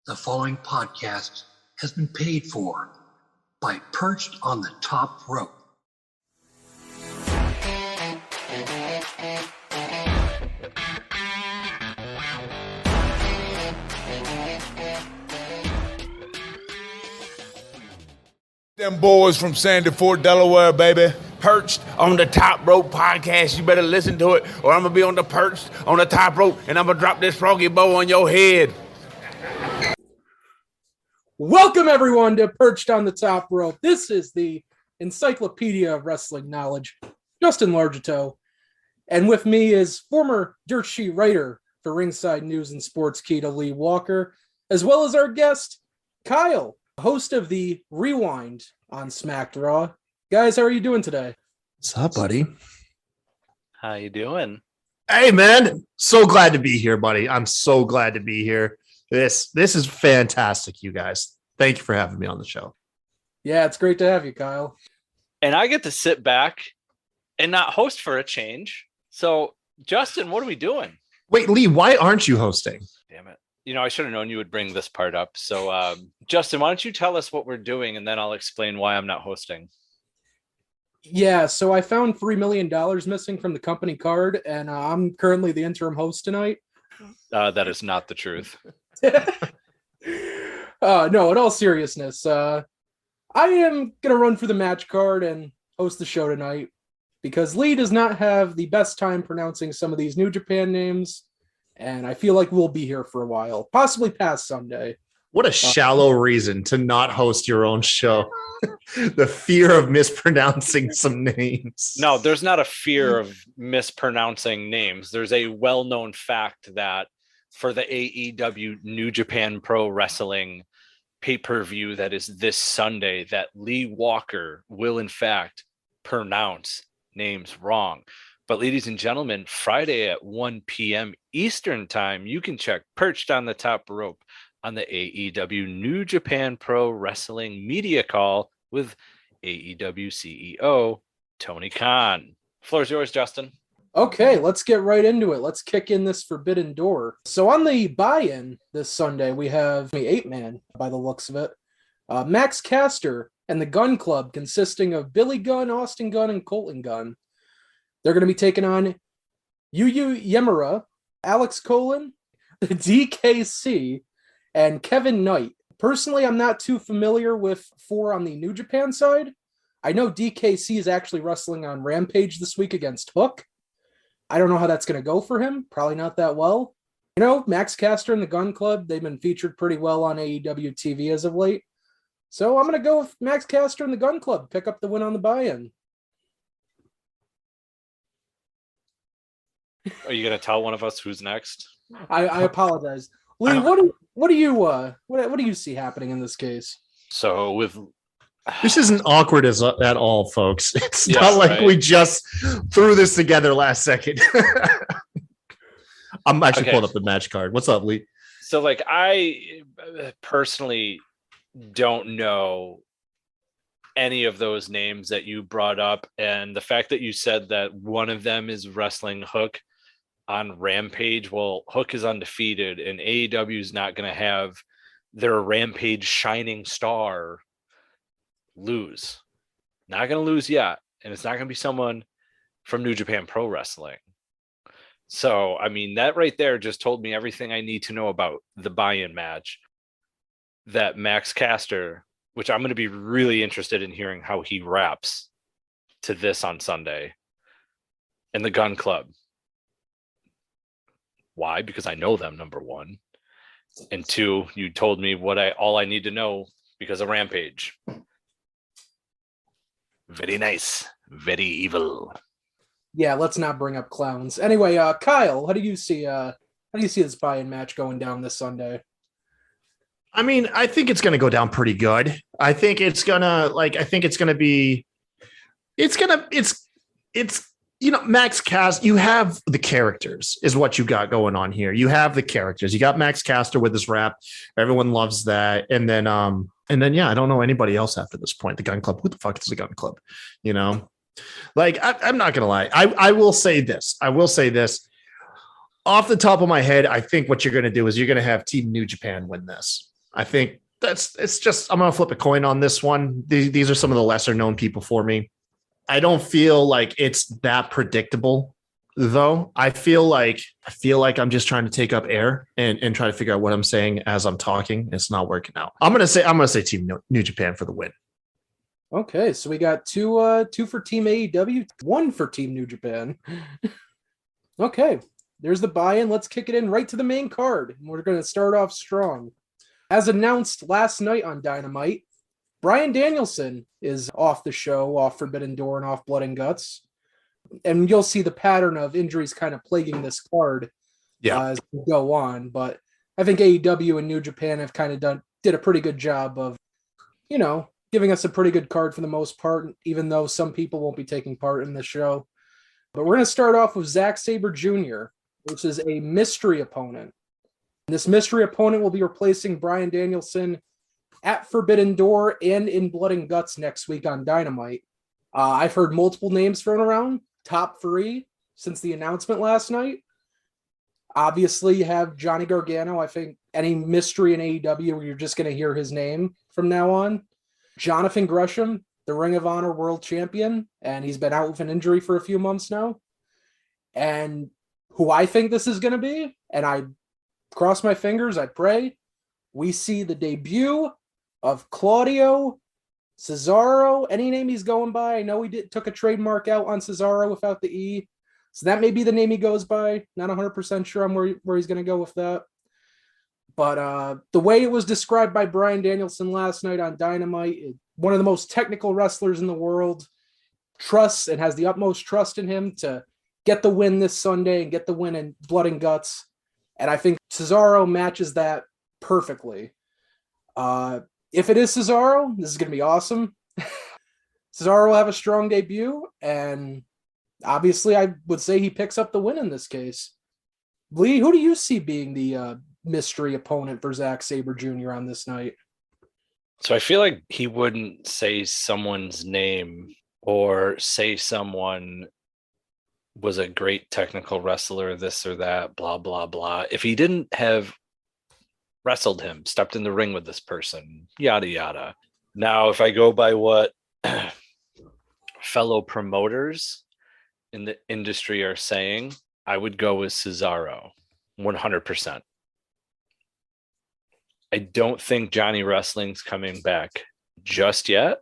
The following podcast has been paid for by Perched on the Top Rope. Them boys from Sandy Fort, Delaware, baby. Perched on the Top Rope podcast. You better listen to it, or I'm going to be on the Perched on the Top Rope, and I'm going to drop this froggy bow on your head. Welcome, everyone, to Perched on the Top Rope. This is the Encyclopedia of Wrestling Knowledge, Justin Largito. And with me is former dirt sheet writer for Ringside News and Sports Kita, Lee Walker, as well as our guest, Kyle, host of the Rewind on Smacked Raw. Guys, how are you doing today? What's up, buddy? How you doing? Hey, man. So glad to be here, buddy. I'm so glad to be here. This is fantastic, you guys. Thank you for having me on the show. Yeah, it's great to have you, Kyle. And I get to sit back and not host for a change. So, Justin, what are we doing? Wait, Lee, why aren't you hosting? Damn it. You know, I should have known you would bring this part up. So, Justin, why don't you tell us what we're doing, and then I'll explain why I'm not hosting. Yeah, so I found $3 million missing from the company card, and I'm currently the interim host tonight. That is not the truth. No, in all seriousness, I am going to run for the match card and host the show tonight because Lee does not have the best time pronouncing some of these New Japan names, and I feel like we'll be here for a while, possibly past Sunday. What a shallow reason to not host your own show. The fear of mispronouncing some names. No, there's not a fear of mispronouncing names. There's a well-known fact that for the AEW New Japan Pro Wrestling pay-per-view that is this Sunday, that Lee Walker will in fact pronounce names wrong. But ladies and gentlemen, Friday at 1 p.m. Eastern time, you can check Perched on the Top Rope on the AEW New Japan Pro Wrestling media call with AEW CEO Tony Khan. Floor's yours, Justin. Okay, let's get right into it. Let's kick in this forbidden door. So on the buy-in this Sunday, we have the 8-man, by the looks of it. Max Caster and the Gun Club, consisting of Billy Gunn, Austin Gunn, and Colton Gunn. They're going to be taking on Yuya Uemura, Alex Colon, the DKC, and Kevin Knight. Personally, I'm not too familiar with 4 on the New Japan side. I know DKC is actually wrestling on Rampage this week against Hook. I don't know how that's going to go for him. Probably not that well. You know, Max Caster and the Gun Club, they've been featured pretty well on AEW TV as of late. So I'm going to go with Max Caster and the Gun Club, pick up the win on the buy-in. Are you going to tell one of us who's next? I apologize. Lee, what do you see happening in this case? So with This isn't awkward at all, folks. It's Yeah, not like right. we just threw this together last second. I'm actually Okay. pulling up the match card. What's up, Lee? So, like, I personally don't know any of those names that you brought up. And the fact that you said that one of them is wrestling Hook on Rampage, well, Hook is undefeated, and AEW is not going to have their Rampage shining star lose. Not going to lose yet. And it's not going to be someone from New Japan Pro Wrestling. So, I mean, that right there just told me everything I need to know about the buy-in match. That Max Caster, which I'm going to be really interested in hearing how he raps to this on Sunday, and the Gun Club. Why? Because I know them, number one. And 2, you told me all I need to know because of Rampage. Very nice. Very evil. Yeah, let's not bring up clowns. Anyway, Kyle, how do you see this buy-in match going down this Sunday? I mean, I think it's going to go down pretty good. I think it's you know, Max Caster, you have the characters is what you got going on here. You have the characters. You got Max Caster with his rap. Everyone loves that. And then, yeah, I don't know anybody else after this point. The Gun Club. Who the fuck is the Gun Club? You know, like, I'm not going to lie. I will say this. Off the top of my head, I think what you're going to do is you're going to have Team New Japan win this. I think it's just, I'm going to flip a coin on this one. These are some of the lesser known people for me. I don't feel like it's that predictable though. I feel like I'm just trying to take up air and try to figure out what I'm saying as I'm talking. It's not working out. I'm going to say Team New Japan for the win. Okay, so we got two for Team AEW, one for Team New Japan. Okay, there's the buy-in. Let's kick it in right to the main card. We're going to start off strong. As announced last night on Dynamite, Bryan Danielson is off the show, off Forbidden Door and off Blood and Guts. And you'll see the pattern of injuries kind of plaguing this card as we go on. But I think AEW and New Japan have kind of did a pretty good job of, giving us a pretty good card for the most part, even though some people won't be taking part in the show. But we're going to start off with Zack Sabre Jr., which is a mystery opponent. And this mystery opponent will be replacing Bryan Danielson at Forbidden Door and in Blood and Guts next week on Dynamite. I've heard multiple names thrown around, top 3 since the announcement last night. Obviously, you have Johnny Gargano. I think any mystery in AEW, you're just going to hear his name from now on. Jonathan Gresham, the Ring of Honor World Champion, and he's been out with an injury for a few months now. And who I think this is going to be, and I cross my fingers, I pray, we see the debut of Claudio Cesaro, any name he's going by. I know he took a trademark out on Cesaro without the E, so that may be the name he goes by. Not 100% sure on where he's going to go with that. But the way it was described by Bryan Danielson last night on Dynamite, one of the most technical wrestlers in the world, trusts and has the utmost trust in him to get the win this Sunday and get the win in Blood and Guts. And I think Cesaro matches that perfectly. If it is Cesaro, this is going to be awesome. Cesaro will have a strong debut, and obviously I would say he picks up the win in this case. Lee, who do you see being the mystery opponent for Zack Sabre Jr. on this night? So I feel like he wouldn't say someone's name or say someone was a great technical wrestler, this or that, blah, blah, blah, if he didn't have wrestled him, stepped in the ring with this person, yada, yada. Now, if I go by what fellow promoters in the industry are saying, I would go with Cesaro 100%. I don't think Johnny Wrestling's coming back just yet,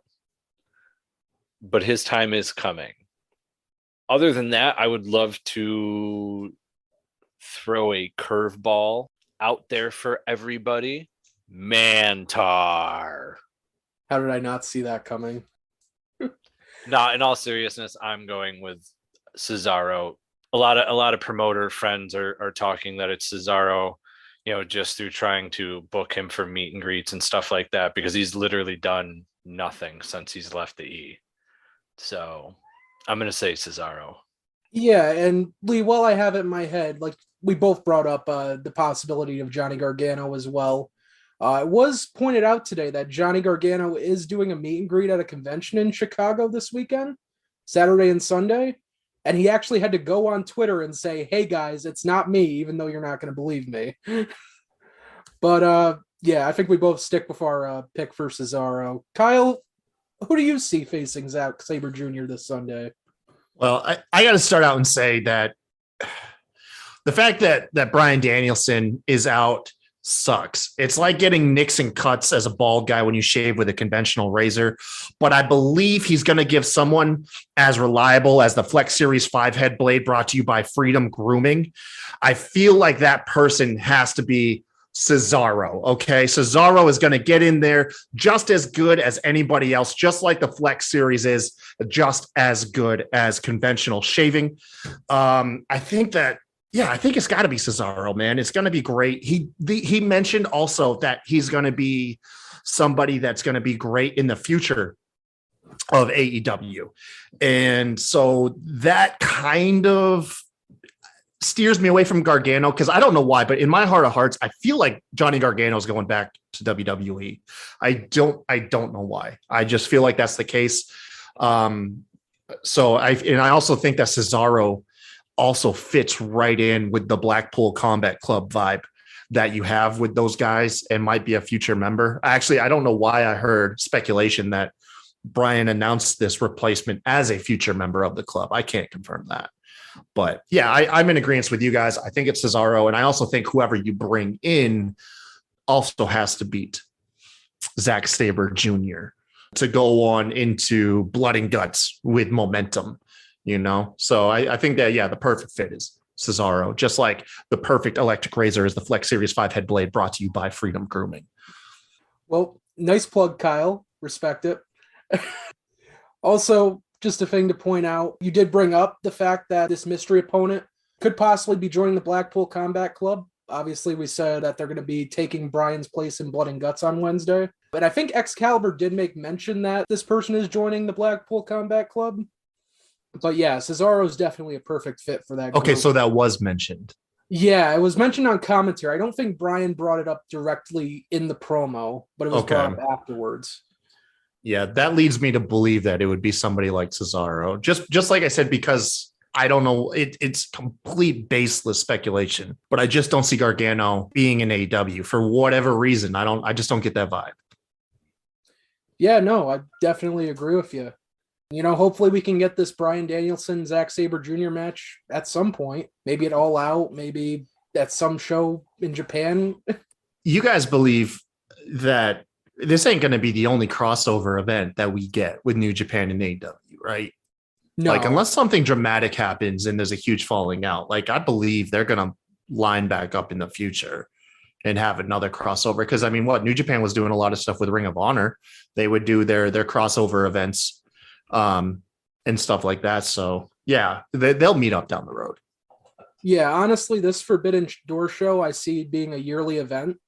but his time is coming. Other than that, I would love to throw a curveball out there for everybody. Mantar. How did I not see that coming? No, in all seriousness, I'm going with Cesaro. A lot of promoter friends are talking that it's Cesaro, just through trying to book him for meet and greets and stuff like that, because he's literally done nothing since he's left the E. So I'm going to say Cesaro. Yeah, and Lee, while I have it in my head, like we both brought up the possibility of Johnny Gargano as well. It was pointed out today that Johnny Gargano is doing a meet and greet at a convention in Chicago this weekend, Saturday and Sunday. And he actually had to go on Twitter and say, hey guys, it's not me, even though you're not going to believe me. But yeah, I think we both stick with our pick for Cesaro. Kyle, who do you see facing Zack Sabre Jr. this Sunday? Well, I got to start out and say that the fact that Bryan Danielson is out sucks. It's like getting nicks and cuts as a bald guy when you shave with a conventional razor. But I believe he's going to give someone as reliable as the Flex Series 5 head blade brought to you by Freedom Grooming. I feel like that person has to be Cesaro. Okay. Cesaro is going to get in there just as good as anybody else, just like the Flex Series is just as good as conventional shaving. I think it's got to be Cesaro, man. It's going to be great. He mentioned also that he's going to be somebody that's going to be great in the future of AEW. And so that kind of steers me away from Gargano, because I don't know why, but in my heart of hearts, I feel like Johnny Gargano is going back to WWE. I don't know why. I just feel like that's the case. So I also think that Cesaro also fits right in with the Blackpool Combat Club vibe that you have with those guys and might be a future member. Actually, I don't know why I heard speculation that Brian announced this replacement as a future member of the club. I can't confirm that. But yeah, I'm in agreement with you guys. I think it's Cesaro. And I also think whoever you bring in also has to beat Zack Sabre Jr. to go on into blood and guts with momentum, So I think that, the perfect fit is Cesaro, just like the perfect electric razor is the Flex Series 5 head blade brought to you by Freedom Grooming. Well, nice plug, Kyle. Respect it. Also, just a thing to point out, you did bring up the fact that this mystery opponent could possibly be joining the Blackpool Combat Club. Obviously, we said that they're going to be taking Brian's place in Blood and Guts on Wednesday. But I think Excalibur did make mention that this person is joining the Blackpool Combat Club. But yeah, Cesaro is definitely a perfect fit for that group. Okay, so that was mentioned. Yeah, it was mentioned on commentary. I don't think Brian brought it up directly in the promo, but it was brought up afterwards. Yeah, that leads me to believe that it would be somebody like Cesaro. Just like I said, because I don't know, it's complete baseless speculation, but I just don't see Gargano being in AEW for whatever reason. I just don't get that vibe. Yeah, no, I definitely agree with you. Hopefully we can get this Bryan Danielson, Zack Sabre Jr. match at some point. Maybe at All Out, maybe at some show in Japan. You guys believe that this ain't going to be the only crossover event that we get with New Japan and AEW, right? No. Like, unless something dramatic happens and there's a huge falling out, like, I believe they're going to line back up in the future and have another crossover. Because, New Japan was doing a lot of stuff with Ring of Honor. They would do their crossover events and stuff like that. So, yeah, they'll meet up down the road. Yeah, honestly, this Forbidden Door show I see being a yearly event.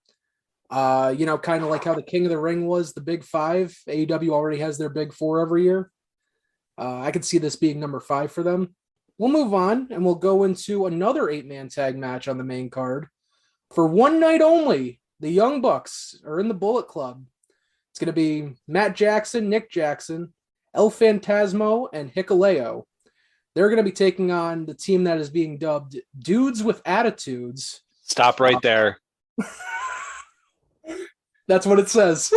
Kind of like how the King of the Ring was the Big Five. AEW already has their Big Four every year. I could see this being number 5 for them. We'll move on and we'll go into another 8-man tag match on the main card. For one night only, the Young Bucks are in the Bullet Club. It's going to be Matt Jackson, Nick Jackson, El Phantasmo, and Hikuleo. They're going to be taking on the team that is being dubbed Dudes with Attitudes. Stop right there. That's what it says.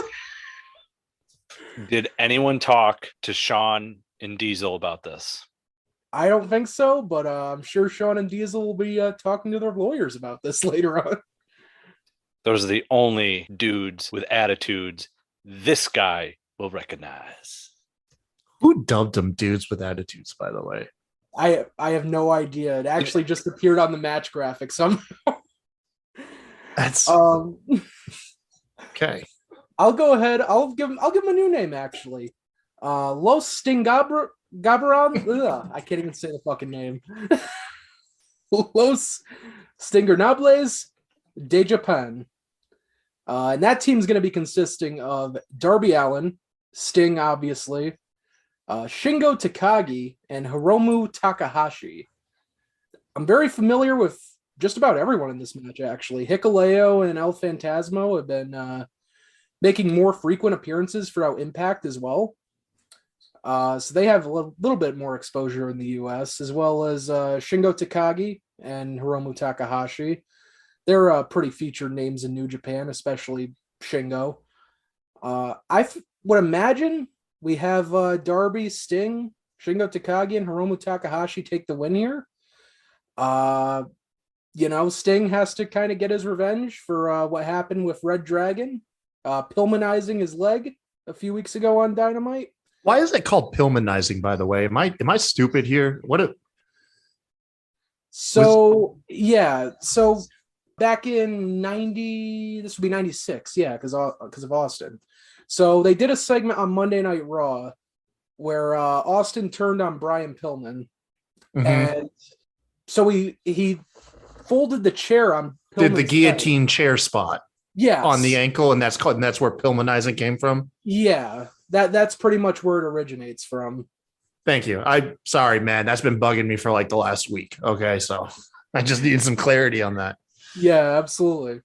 Did anyone talk to Sean and Diesel about this? I don't think so, but I'm sure Sean and Diesel will be talking to their lawyers about this later on. Those are the only dudes with attitudes this guy will recognize. Who dubbed them Dudes with Attitudes, by the way? I have no idea. It actually just appeared on the match graphic somehow. That's okay. I'll go ahead. I'll give him a new name actually. Los Stingabron. I can't even say the fucking name. Los Stingernables de Japan. And that team's going to be consisting of Darby Allin, Sting, obviously, Shingo Takagi, and Hiromu Takahashi. I'm very familiar with just about everyone in this match, actually. Hikuleo and El Phantasmo have been making more frequent appearances throughout Impact as well. So they have a little bit more exposure in the U.S., as well as Shingo Takagi and Hiromu Takahashi. They're pretty featured names in New Japan, especially Shingo. I would imagine we have Darby, Sting, Shingo Takagi, and Hiromu Takahashi take the win here. Sting has to kind of get his revenge for what happened with Red Dragon, Pillmanizing his leg a few weeks ago on Dynamite. Why is it called Pillmanizing, by the way? Am I stupid here? So back in 90, this would be 96, yeah, because of Austin. So they did a segment on Monday Night Raw where Austin turned on Brian Pillman, and so he folded the chair on Pillman's did the guillotine chair spot, on the ankle, and that's where Pillmanizing came from. Yeah, that's pretty much where it originates from. Thank you. I'm sorry, man. That's been bugging me for like the last week. Okay, so I just needed some clarity on that. Yeah, absolutely.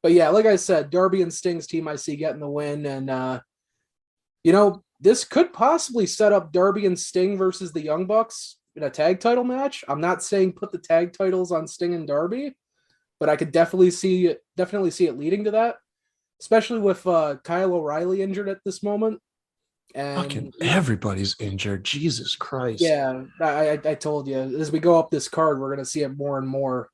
But yeah, like I said, Darby and Sting's team I see getting the win, and this could possibly set up Darby and Sting versus the Young Bucks in a tag title match. I'm not saying put the tag titles on Sting and Darby, but I could definitely see it leading to that, especially with Kyle O'Reilly injured at this moment. And Fucking everybody's injured. Jesus Christ. yeah, I told you, as we go up this card, we're going to see it more and more.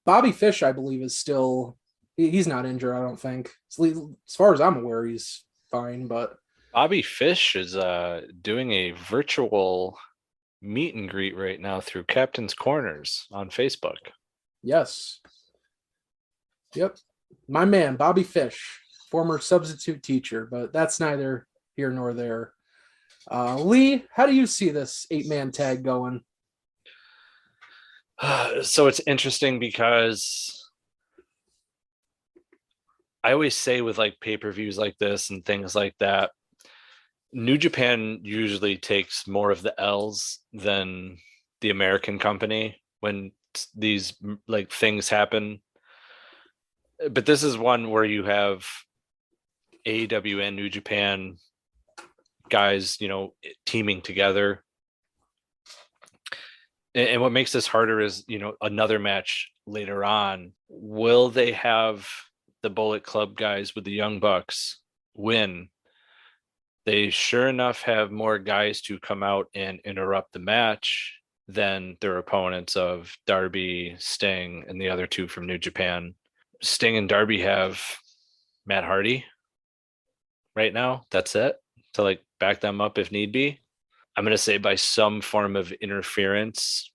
Bobby Fish, I believe, is still, he's not injured, I don't think. As far as I'm aware, he's fine, but Bobby Fish is doing a virtual meet and greet right now through Captain's Corners on Facebook. yes. Yep. My man, Bobby Fish, former substitute teacher, but that's neither here nor there. Lee, how do you see this 8-man tag going? So it's interesting because I always say with like pay-per-views like this and things like that, New Japan usually takes more of the L's than the American company when these like things happen. But this is one where you have AEW and New Japan guys, teaming together. And what makes this harder is, another match later on. Will they have the Bullet Club guys with the Young Bucks win? They sure enough have more guys to come out and interrupt the match than their opponents of Darby, Sting, and the other two from New Japan. Sting and Darby have Matt Hardy right now. That's it, to like back them up if need be. I'm going to say by some form of interference.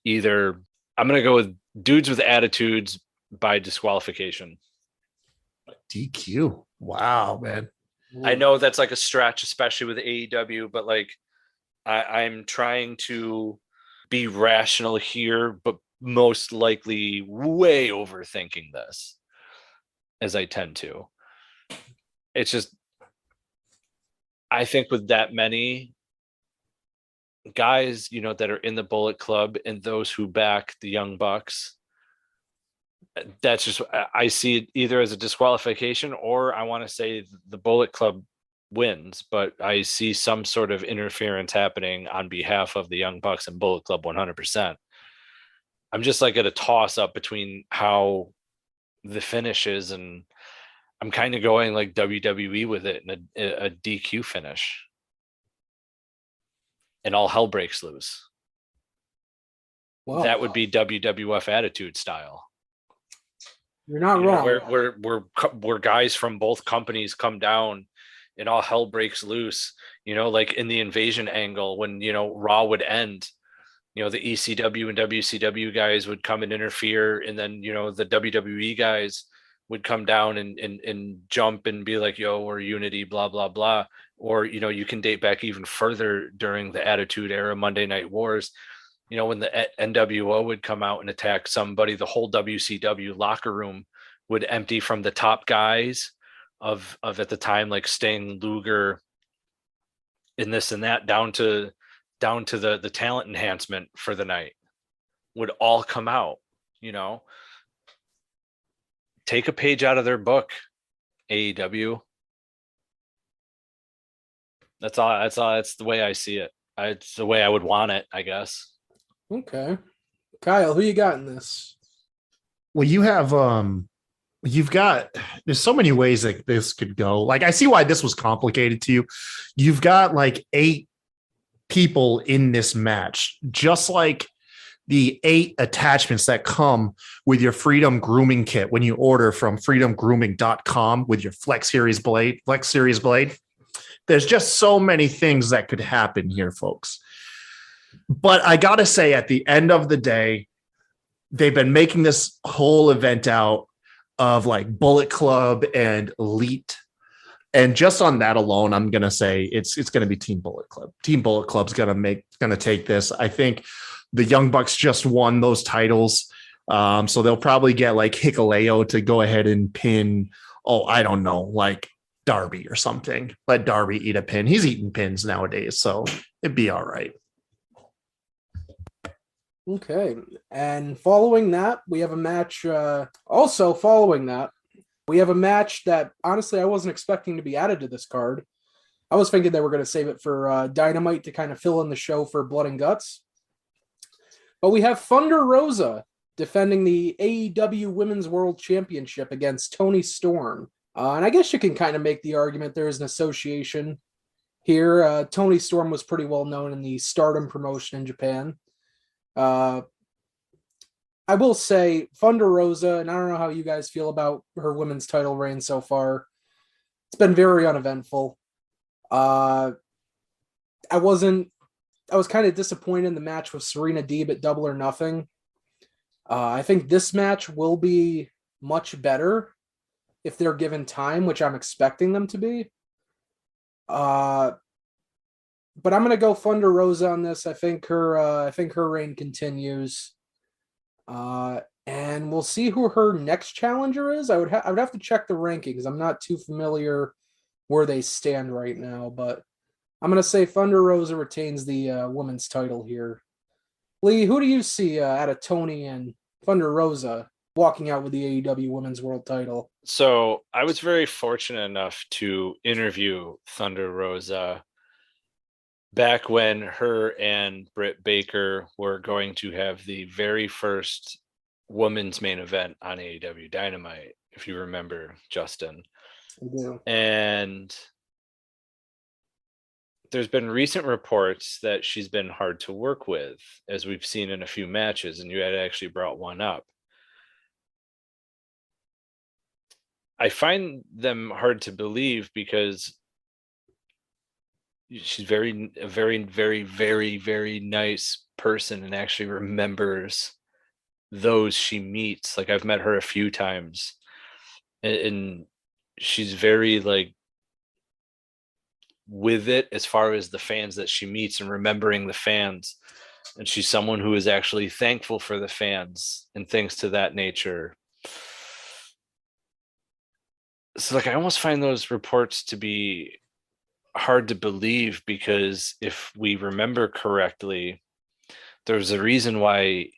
Either I'm going to go with dudes with attitudes by disqualification. DQ. Wow, man. I know that's like a stretch, especially with AEW, but like I'm trying to be rational here, but most likely way overthinking this, as I tend to. It's just, I think with that many guys, that are in the Bullet Club and those who back the Young Bucks, that's just, I see it either as a disqualification or I want to say the Bullet Club wins, but I see some sort of interference happening on behalf of the Young Bucks and Bullet Club 100%. I'm just like at a toss up between how the finish is, and I'm kind of going like WWE with it in a DQ finish. And all hell breaks loose. Wow. That would be WWF Attitude style. You're not wrong. Where guys from both companies come down and all hell breaks loose. Like in the invasion angle when Raw would end. The ECW and WCW guys would come and interfere, and then the WWE guys would come down and jump and be like, "Yo, we're unity," blah blah blah. Or you can date back even further during the Attitude Era, Monday Night Wars. When the NWO would come out and attack somebody, the whole WCW locker room would empty from the top guys of at the time, like Sting, Luger, and this and that, down to the talent enhancement for the night would all come out. Take a page out of their book, AEW. That's all. That's the way I see it. It's the way I would want it, I guess. Okay. Kyle, who you got in this? Well, there's so many ways that this could go. Like, I see why this was complicated to you. You've got like 8 people in this match, just like the 8 attachments that come with your Freedom Grooming Kit when you order from freedomgrooming.com with your Flex Series Blade. There's just so many things that could happen here, folks. But I got to say, at the end of the day, they've been making this whole event out of like Bullet Club and Elite. And just on that alone, I'm going to say it's going to be Team Bullet Club. Team Bullet Club's going to take this. I think the Young Bucks just won those titles. So they'll probably get like Hikuleo to go ahead and pin, I don't know, like Darby or something. Let Darby eat a pin. He's eating pins nowadays, so it'd be all right. Okay. And following that, we have a match. Also following that, we have a match that honestly I wasn't expecting to be added to this card. I was thinking they were going to save it for Dynamite to kind of fill in the show for Blood and Guts. But we have Thunder Rosa defending the AEW Women's World Championship against Toni Storm. And I guess you can kind of make the argument there is an association here. Toni Storm was pretty well known in the Stardom promotion in Japan. I will say Thunder Rosa, and I don't know how you guys feel about her women's title reign so far. It's been very uneventful. I was kind of disappointed in the match with Serena Deeb at Double or Nothing. I think this match will be much better if they're given time, which I'm expecting them to be. But I'm gonna go Thunder Rosa on this. I think her reign continues. And we'll see who her next challenger is. I would have to check the rankings. I'm not too familiar where they stand right now, but I'm gonna say Thunder Rosa retains the women's title here. Lee, who do you see out of Toni and Thunder Rosa walking out with the AEW Women's World Title? So I was very fortunate enough to interview Thunder Rosa back when her and Britt Baker were going to have the very first women's main event on AEW Dynamite, if you remember, Justin. I do. And there's been recent reports that she's been hard to work with, as we've seen in a few matches, and you had actually brought one up. I find them hard to believe because she's a very nice person and actually remembers those she meets. Like, I've met her a few times, and she's very like with it as far as the fans that she meets and remembering the fans. And she's someone who is actually thankful for the fans and things to that nature. So like, I almost find those reports to be hard to believe, because if we remember correctly, there's a reason why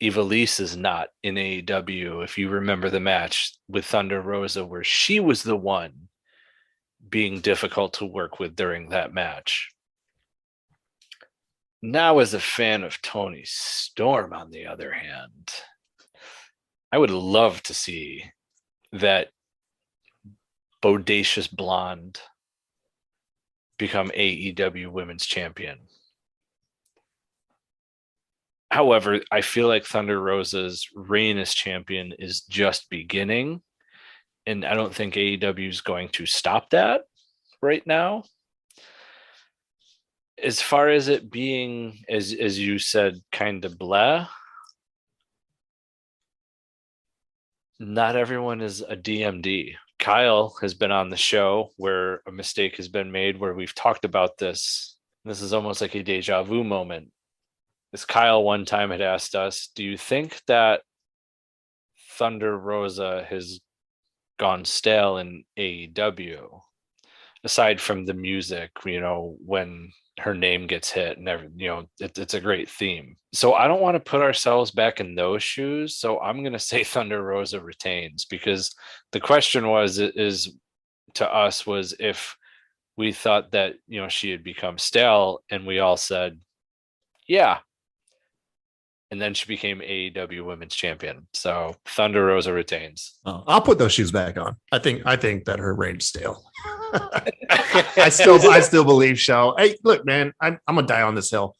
Ivelisse is not in AEW. If you remember the match with Thunder Rosa, where she was the one being difficult to work with during that match. Now, as a fan of Toni Storm, on the other hand, I would love to see that bodacious blonde become AEW Women's Champion. However, I feel like Thunder Rosa's reign as champion is just beginning, and I don't think AEW is going to stop that right now. As far as it being, as you said, kind of blah, not everyone is a DMD. Kyle has been on the show where a mistake has been made, where we've talked about this. This is almost like a deja vu moment. As Kyle one time had asked us, do you think that Thunder Rosa has gone stale in AEW, aside from the music, when her name gets hit and everything, it's a great theme. So I don't want to put ourselves back in those shoes. So I'm going to say Thunder Rosa retains, because the question was if we thought that, she had become stale, and we all said, yeah. And then she became AEW Women's Champion. So Thunder Rosa retains. Oh, I'll put those shoes back on. I think that her reign's stale. I still believe so. Hey, look, man, I'm gonna die on this hill.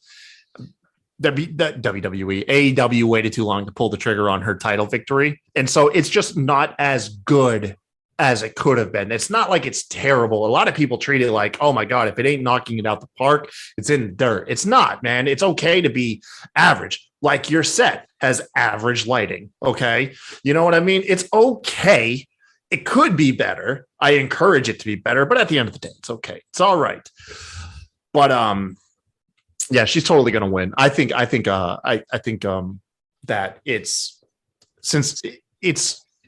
WWE, AEW waited too long to pull the trigger on her title victory, and so it's just not as good as it could have been. It's not like it's terrible. A lot of people treat it like, oh my God, if it ain't knocking it out the park, it's in the dirt. It's not, man. It's okay to be average. Like your set has average lighting. Okay. You know what I mean? It's okay. It could be better. I encourage it to be better, but at the end of the day, it's okay. It's all right. But yeah, she's totally going to win. I think that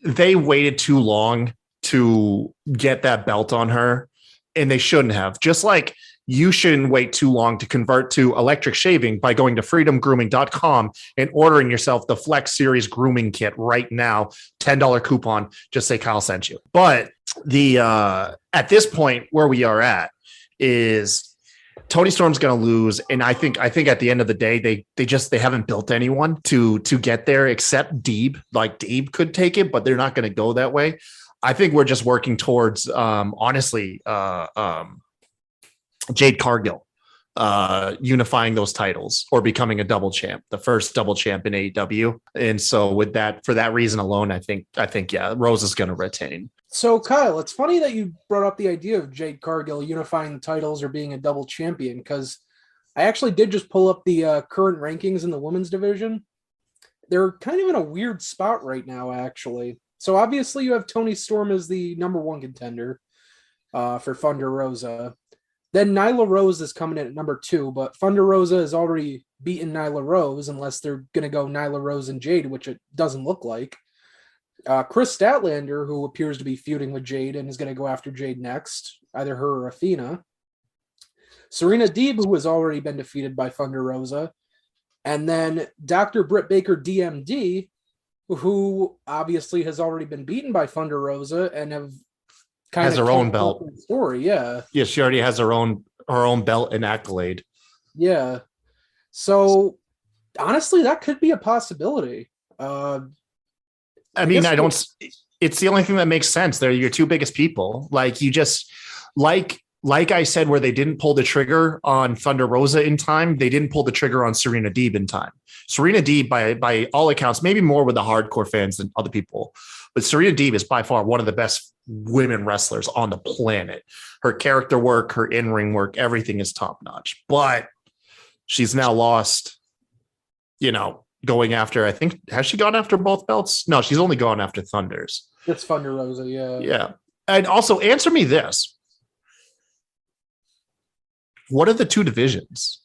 they waited too long to get that belt on her, and they shouldn't have. Just like you shouldn't wait too long to convert to electric shaving by going to freedomgrooming.com and ordering yourself the Flex Series grooming kit right now. $10 coupon. Just say Kyle sent you. But at this point where we are at is Tony Storm's going to lose, and I think at the end of the day, they haven't built anyone to get there except Deeb. Like Deeb could take it, but they're not going to go that way. I think we're just working towards, honestly, Jade Cargill unifying those titles or becoming a double champ, the first double champ in AEW. And so with that, for that reason alone, I think yeah, Rose is going to retain. So Kyle, it's funny that you brought up the idea of Jade Cargill unifying the titles or being a double champion, because I actually did just pull up the current rankings in the women's division. They're kind of in a weird spot right now, actually. So obviously you have Tony Storm as the number one contender for Thunder Rosa. Then Nyla Rose is coming in at number 2, but Thunder Rosa has already beaten Nyla Rose, unless they're going to go Nyla Rose and Jade, which it doesn't look like. Chris Statlander, who appears to be feuding with Jade and is going to go after Jade next, either her or Athena. Serena Deeb, who has already been defeated by Thunder Rosa. And then Dr. Britt Baker DMD, who obviously has already been beaten by Thunder Rosa and has her own belt story. Yeah, she already has her own belt and accolade. Yeah, so honestly, that could be a possibility. I mean, it's the only thing that makes sense. They're your two biggest people. Like you just like I said, where they didn't pull the trigger on Thunder Rosa in time, they didn't pull the trigger on Serena Deeb in time. Serena Deeb, by all accounts, maybe more with the hardcore fans than other people, but Serena Deeb is by far one of the best women wrestlers on the planet. Her character work, her in-ring work, everything is top notch. But she's now lost, going after, I think, has she gone after both belts? No, she's only gone after Thunders. It's Thunder Rosa, yeah. Yeah. And also answer me this. What are the two divisions?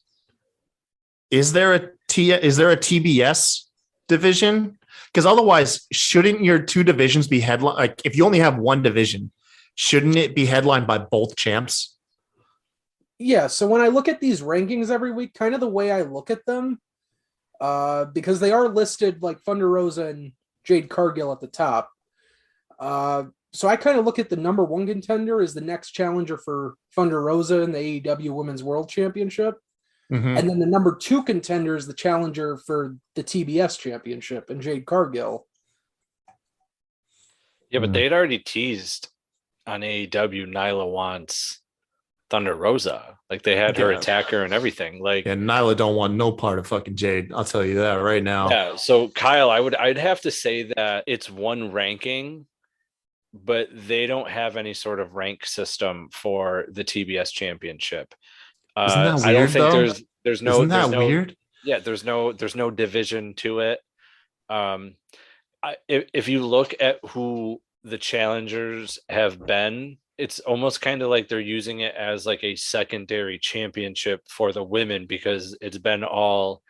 Is there a TBS division? Because otherwise, shouldn't your two divisions be headlined? Like, if you only have one division, shouldn't it be headlined by both champs? Yeah. So when I look at these rankings every week, kind of the way I look at them, because they are listed like Thunder Rosa and Jade Cargill at the top. So I kind of look at the number one contender as the next challenger for Thunder Rosa in the AEW Women's World Championship. Mm-hmm. And then the number 2 contender is the challenger for the TBS Championship and Jade Cargill. Yeah, but they'd already teased on AEW Nyla wants Thunder Rosa. Like they had her attacker and everything. Like, and Nyla don't want no part of fucking Jade. I'll tell you that right now. Yeah. So Kyle, I'd have to say that it's one ranking, but they don't have any sort of rank system for the TBS Championship. Isn't that weird, I don't think though? there's no. Isn't that weird? Yeah, there's no division to it. If you look at who the challengers have been, it's almost kind of like they're using it as like a secondary championship for the women, because it's been all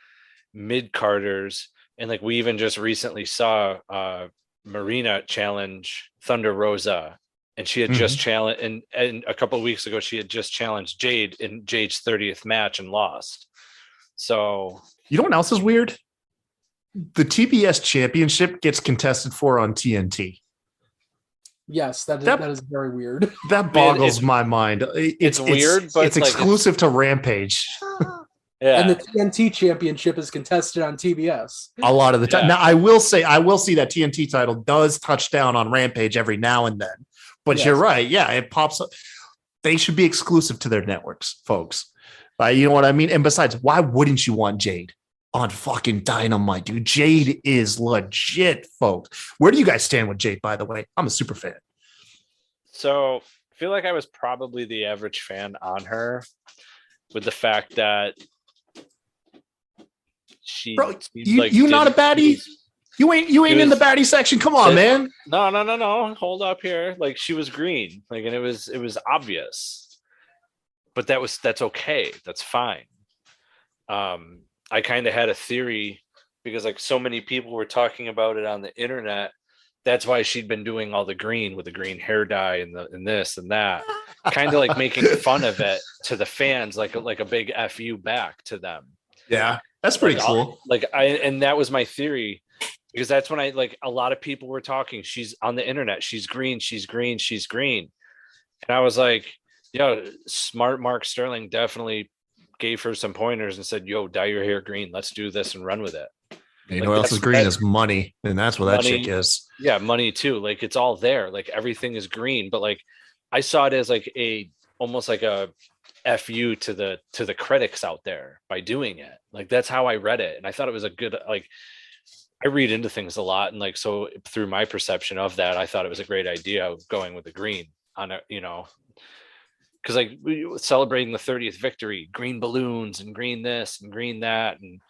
mid-carders. And like we even just recently saw Marina challenge Thunder Rosa, and she had just challenged, and a couple of weeks ago she had just challenged Jade in Jade's 30th match and lost. So you know what else is weird? The TBS Championship gets contested for on TNT. Yes, that is very weird. That boggles my mind. It's weird, but it's exclusive to Rampage. Yeah. And the TNT Championship is contested on TBS a lot of the time. Now, I will see that TNT title does touch down on Rampage every now and then. But yes, you're right. Yeah, it pops up. They should be exclusive to their networks, folks. You know what I mean? And besides, why wouldn't you want Jade on fucking Dynamite, dude? Jade is legit, folks. Where do you guys stand with Jade, by the way? I'm a super fan. So I feel like I was probably the average fan on her, with the fact that she, bro, you not a baddie. You ain't in the baddie section. Come on, man. No. Hold up here. Like she was green. Like, and it was obvious. But that's okay. That's fine. I kind of had a theory, because like so many people were talking about it on the internet. That's why she'd been doing all the green with the green hair dye and this and that, kind of like making fun of it to the fans, like a big FU back to them. Yeah, that's pretty cool. And that was my theory, because that's when a lot of people were talking. She's on the internet. She's green. And I was like, smart Mark Sterling definitely gave her some pointers and said, "Yo, dye your hair green. Let's do this and run with it." You know what else is green is money, and that's what that chick is. Yeah, money too. Like it's all there. Like everything is green, but like I saw it as like almost like a FU to the critics out there by doing it. Like that's how I read it, and I thought it was a good like. I read into things a lot, and like so through my perception of that, I thought it was a great idea of going with the green on it, because like celebrating the 30th victory, green balloons and green this and green that, and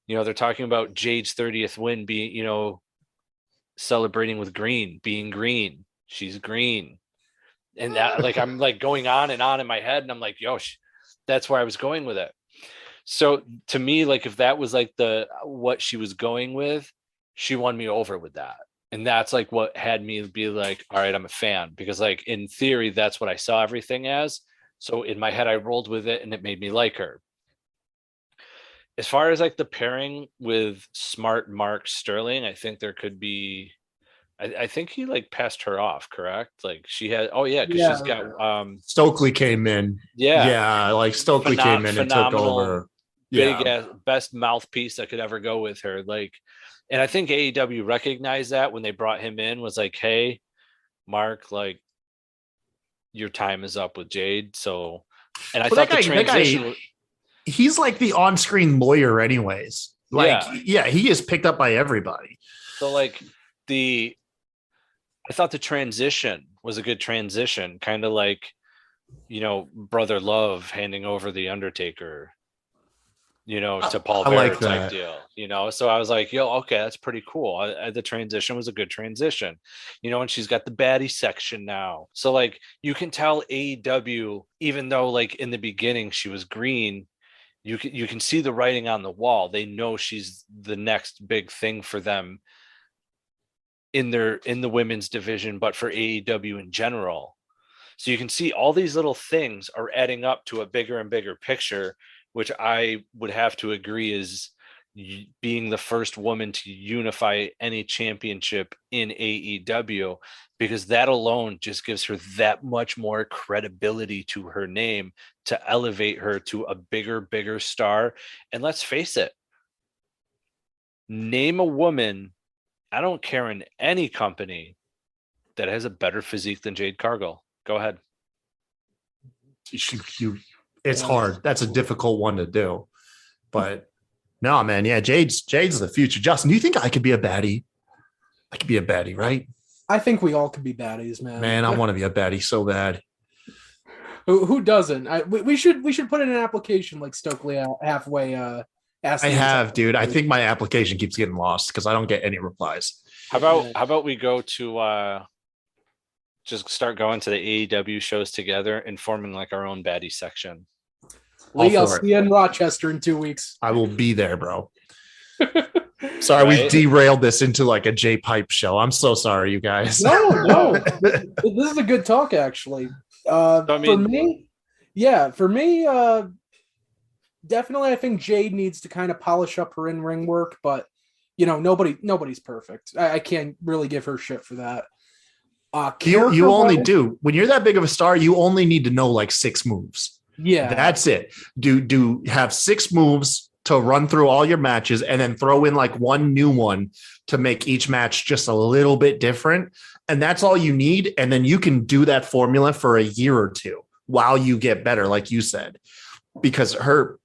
they're talking about Jade's 30th win being, celebrating with green, being green. She's green. And that, like, I'm like going on and on in my head. And I'm like, yo, that's where I was going with it. So to me, like, if that was like what she was going with, she won me over with that. And that's like what had me be like, all right, I'm a fan, because like in theory, that's what I saw everything as. So in my head, I rolled with it and it made me like her. As far as like the pairing with Smart Mark Sterling, I think there could be. I think he like passed her off, correct? Like she had. Oh yeah, because she's got. Stokely came in. Yeah, like Stokely came in and took over. Big best mouthpiece that could ever go with her. Like, and I think AEW recognized that when they brought him in. Was like, hey, Mark, like your time is up with Jade. So, and I thought the transition. He's like the on-screen lawyer anyways. Like, yeah, he is picked up by everybody. So like I thought the transition was a good transition. Kind of like, Brother Love handing over the Undertaker, to Paul Bearer type deal, so I was like, yo, okay, that's pretty cool. The transition was a good transition, and she's got the baddie section now. So like, you can tell AEW, even though like in the beginning she was green, you can see the writing on the wall. They know she's the next big thing for them in the women's division, but for AEW in general. So you can see all these little things are adding up to a bigger and bigger picture, which I would have to agree is being the first woman to unify any championship in AEW, because that alone just gives her that much more credibility to her name to elevate her to a bigger star. And let's face it, name a woman, I don't care, in any company that has a better physique than Jade Cargill. Go ahead. It's hard. That's a difficult one to do, but no, man. Yeah. Jade's the future. Justin, do you think I could be a baddie? I could be a baddie, right? I think we all could be baddies, man. Man, I want to be a baddie so bad. Who doesn't? We should put in an application like Stokely halfway. I have, dude. I think my application keeps getting lost because I don't get any replies. How about we go to just start going to the AEW shows together and forming like our own baddie section? Lee, I'll see you in Rochester in 2 weeks. I will be there, bro. Sorry, we derailed this into like a J-Pipe show. I'm so sorry, you guys. No. This is a good talk, actually. For me, definitely I think Jade needs to kind of polish up her in-ring work, but nobody's perfect. I can't really give her shit for that. You only do. When you're that big of a star, you only need to know like 6 moves. Yeah. That's it. Do have 6 moves to run through all your matches and then throw in like one new one to make each match just a little bit different. And that's all you need. And then you can do that formula for a year or two while you get better, like you said, because her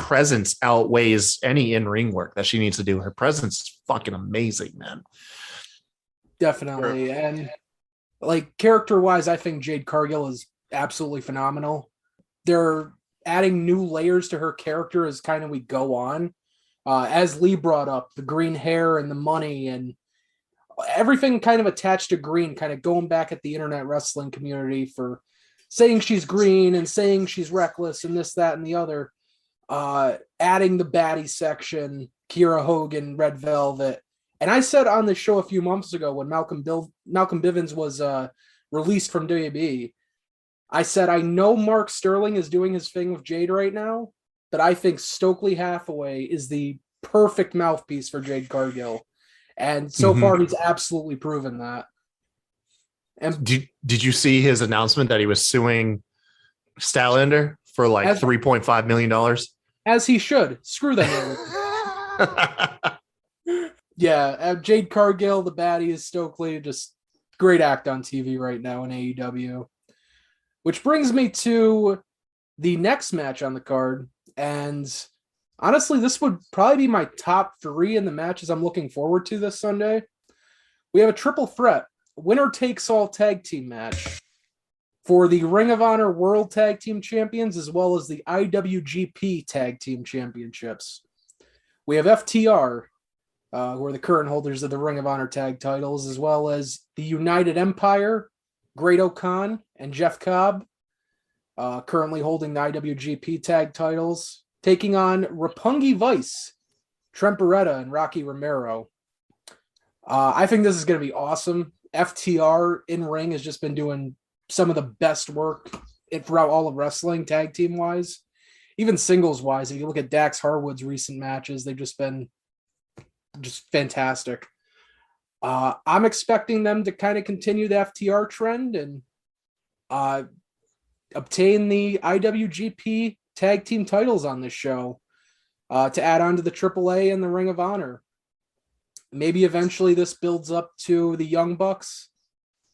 presence outweighs any in-ring work that she needs to do. Her presence is fucking amazing, man. Definitely. And like character-wise, I think Jade Cargill is absolutely phenomenal. They're adding new layers to her character as kind of we go on. As Lee brought up, the green hair and the money and everything kind of attached to green, kind of going back at the internet wrestling community for saying she's green and saying she's reckless and this, that, and the other. Adding the baddie section, Kiera Hogan, Red Velvet. And I said on the show a few months ago when Malcolm Bivens was released from WWE, I said, I know Mark Sterling is doing his thing with Jade right now, but I think Stokely Hathaway is the perfect mouthpiece for Jade Cargill. And so far, he's absolutely proven that. And did you see his announcement that he was suing Statlander for like As- $3.5 million. As he should. Screw them. Yeah, Jade Cargill, the baddie, is Stokely. Just great act on TV right now in AEW. Which brings me to the next match on the card. And honestly, this would probably be my top 3 in the matches I'm looking forward to this Sunday. We have a triple threat, winner takes all tag team match for the Ring of Honor World Tag Team Champions as well as the IWGP Tag Team Championships. We have FTR, who are the current holders of the Ring of Honor tag titles, as well as the United Empire, Great O'Khan, and Jeff Cobb, currently holding the IWGP tag titles, taking on Roppongi Vice, Trent Beretta, and Rocky Romero. I think this is going to be awesome. FTR in ring has just been doing some of the best work throughout all of wrestling, tag team wise, even singles wise. If you look at Dax Harwood's recent matches, they've just been just fantastic. I'm expecting them to kind of continue the FTR trend and obtain the IWGP tag team titles on this show to add on to the AAA and the Ring of Honor. Maybe eventually this builds up to the Young Bucks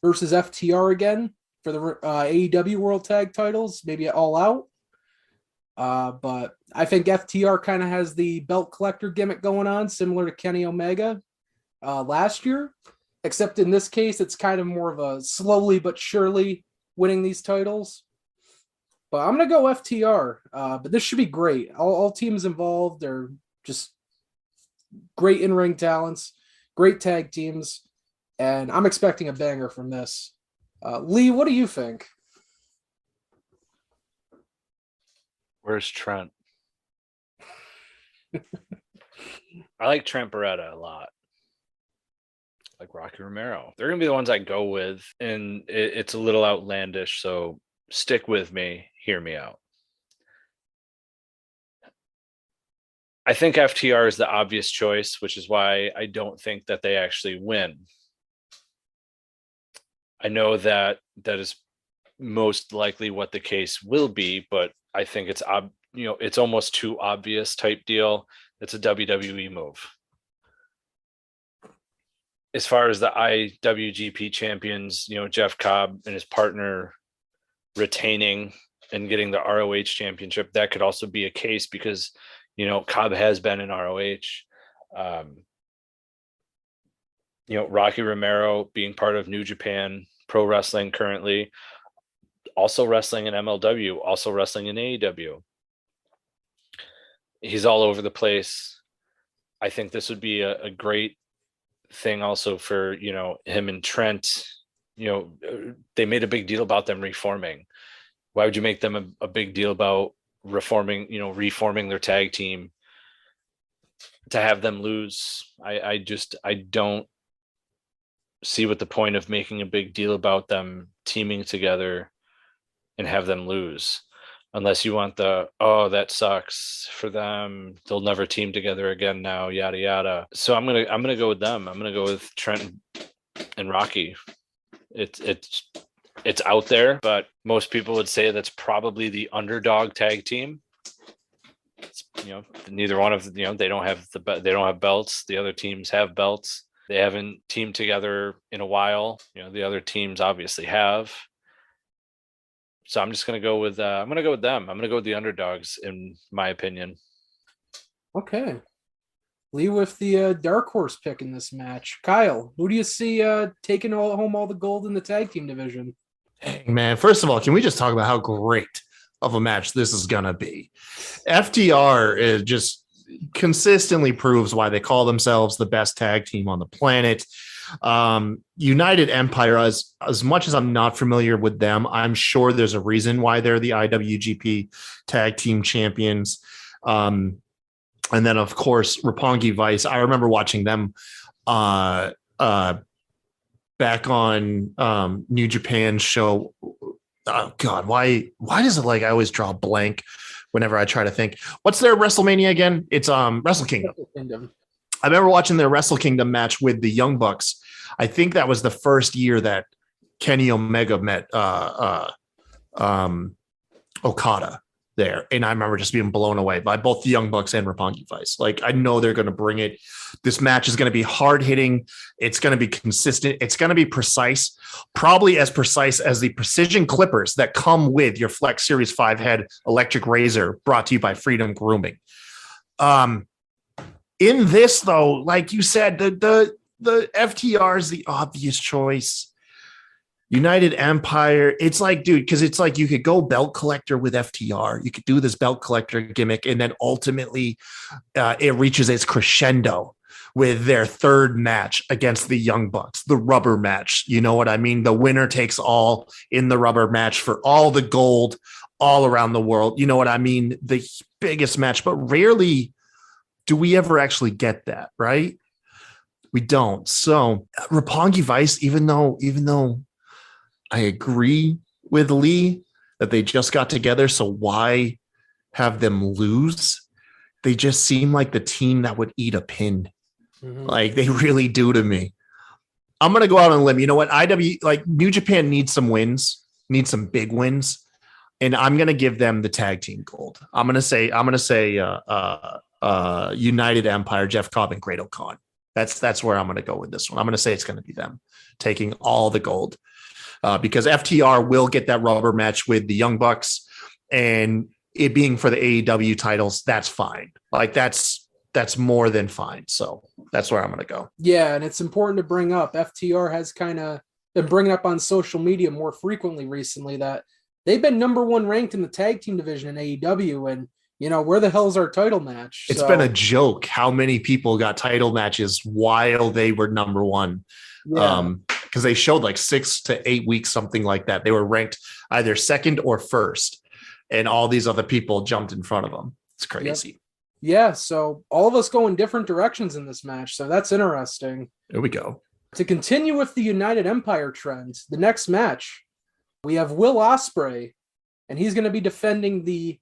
versus FTR again for the AEW World Tag titles, maybe All Out. But I think FTR kind of has the belt collector gimmick going on, similar to Kenny Omega last year, except in this case, it's kind of more of a slowly but surely winning these titles. But I'm going to go FTR, but this should be great. All teams involved are just great in-ring talents, great tag teams, and I'm expecting a banger from this. Lee, what do you think? Where's Trent? I like Trent Beretta a lot. I like Rocky Romero. They're going to be the ones I go with, and it's a little outlandish, so stick with me. Hear me out. I think FTR is the obvious choice, which is why I don't think that they actually win. I know that is most likely what the case will be, but I think it's it's almost too obvious type deal. It's a WWE move. As far as the IWGP champions, Jeff Cobb and his partner retaining and getting the ROH championship, that could also be a case because Cobb has been in ROH. Rocky Romero being part of New Japan Pro Wrestling currently, also wrestling in MLW, also wrestling in AEW. He's all over the place. I think this would be a great thing also for, him and Trent. They made a big deal about them reforming. Why would you make them a big deal about reforming their tag team to have them lose? I don't see what the point of making a big deal about them teaming together and have them lose, unless you want that sucks for them, they'll never team together again now, yada yada. So I'm gonna go with them. I'm gonna go with Trent and Rocky. It's out there, but most people would say that's probably the underdog tag team. Neither one of them, they don't have belts. The other teams have belts. They haven't teamed together in a while. The other teams obviously have. So I'm just going to go with them. I'm going to go with the underdogs, in my opinion. Okay. Lee with the dark horse pick in this match. Kyle, who do you see taking home all the gold in the tag team division? Dang, man. First of all, can we just talk about how great of a match this is going to be? FTR is just consistently proves why they call themselves the best tag team on the planet. United Empire, as much as I'm not familiar with them, I'm sure there's a reason why they're the IWGP tag team champions. And then of course, Roppongi Vice. I remember watching them back on New Japan show. Oh God, why does it I always draw a blank whenever I try to think? What's their WrestleMania again? It's Wrestle Kingdom. I remember watching their Wrestle Kingdom match with the Young Bucks. I think that was the first year that Kenny Omega met Okada. there. And I remember just being blown away by both the Young Bucks and Roppongi Vice. Like, I know they're going to bring it. This match is going to be hard hitting. It's going to be consistent. It's going to be precise, probably as precise as the precision clippers that come with your Flex Series 5 head electric razor brought to you by Freedom Grooming. In this, though, like you said, the FTR is the obvious choice. United Empire, it's like, dude, because it's like you could go belt collector with FTR. You could do this belt collector gimmick, and then ultimately it reaches its crescendo with their third match against the Young Bucks, the rubber match. You know what I mean? The winner takes all in the rubber match for all the gold all around the world. You know what I mean? The biggest match, but rarely do we ever actually get that, right? We don't. So Roppongi Vice, even though I agree with Lee that they just got together, so why have them lose? They just seem like the team that would eat a pin. Mm-hmm. Like, they really do to me. I'm going to go out on a limb. You know what? New Japan needs some wins, needs some big wins, and I'm going to give them the tag team gold. I'm going to say United Empire, Jeff Cobb and Great O'Khan. That's where I'm going to go with this one. I'm going to say it's going to be them taking all the gold. Because FTR will get that rubber match with the Young Bucks, and it being for the AEW titles, that's fine. Like, that's more than fine. So that's where I'm going to go. Yeah, and it's important to bring up, FTR has kind of been bringing up on social media more frequently recently that they've been number one ranked in the tag team division in AEW, and where the hell's our title match? It's been a joke how many people got title matches while they were number one. Yeah. Because they showed like 6 to 8 weeks, something like that. They were ranked either second or first, and all these other people jumped in front of them. It's crazy. Yep. Yeah, so all of us go in different directions in this match, so that's interesting. There we go. To continue with the United Empire trend, the next match, we have Will Ospreay, and he's going to be defending the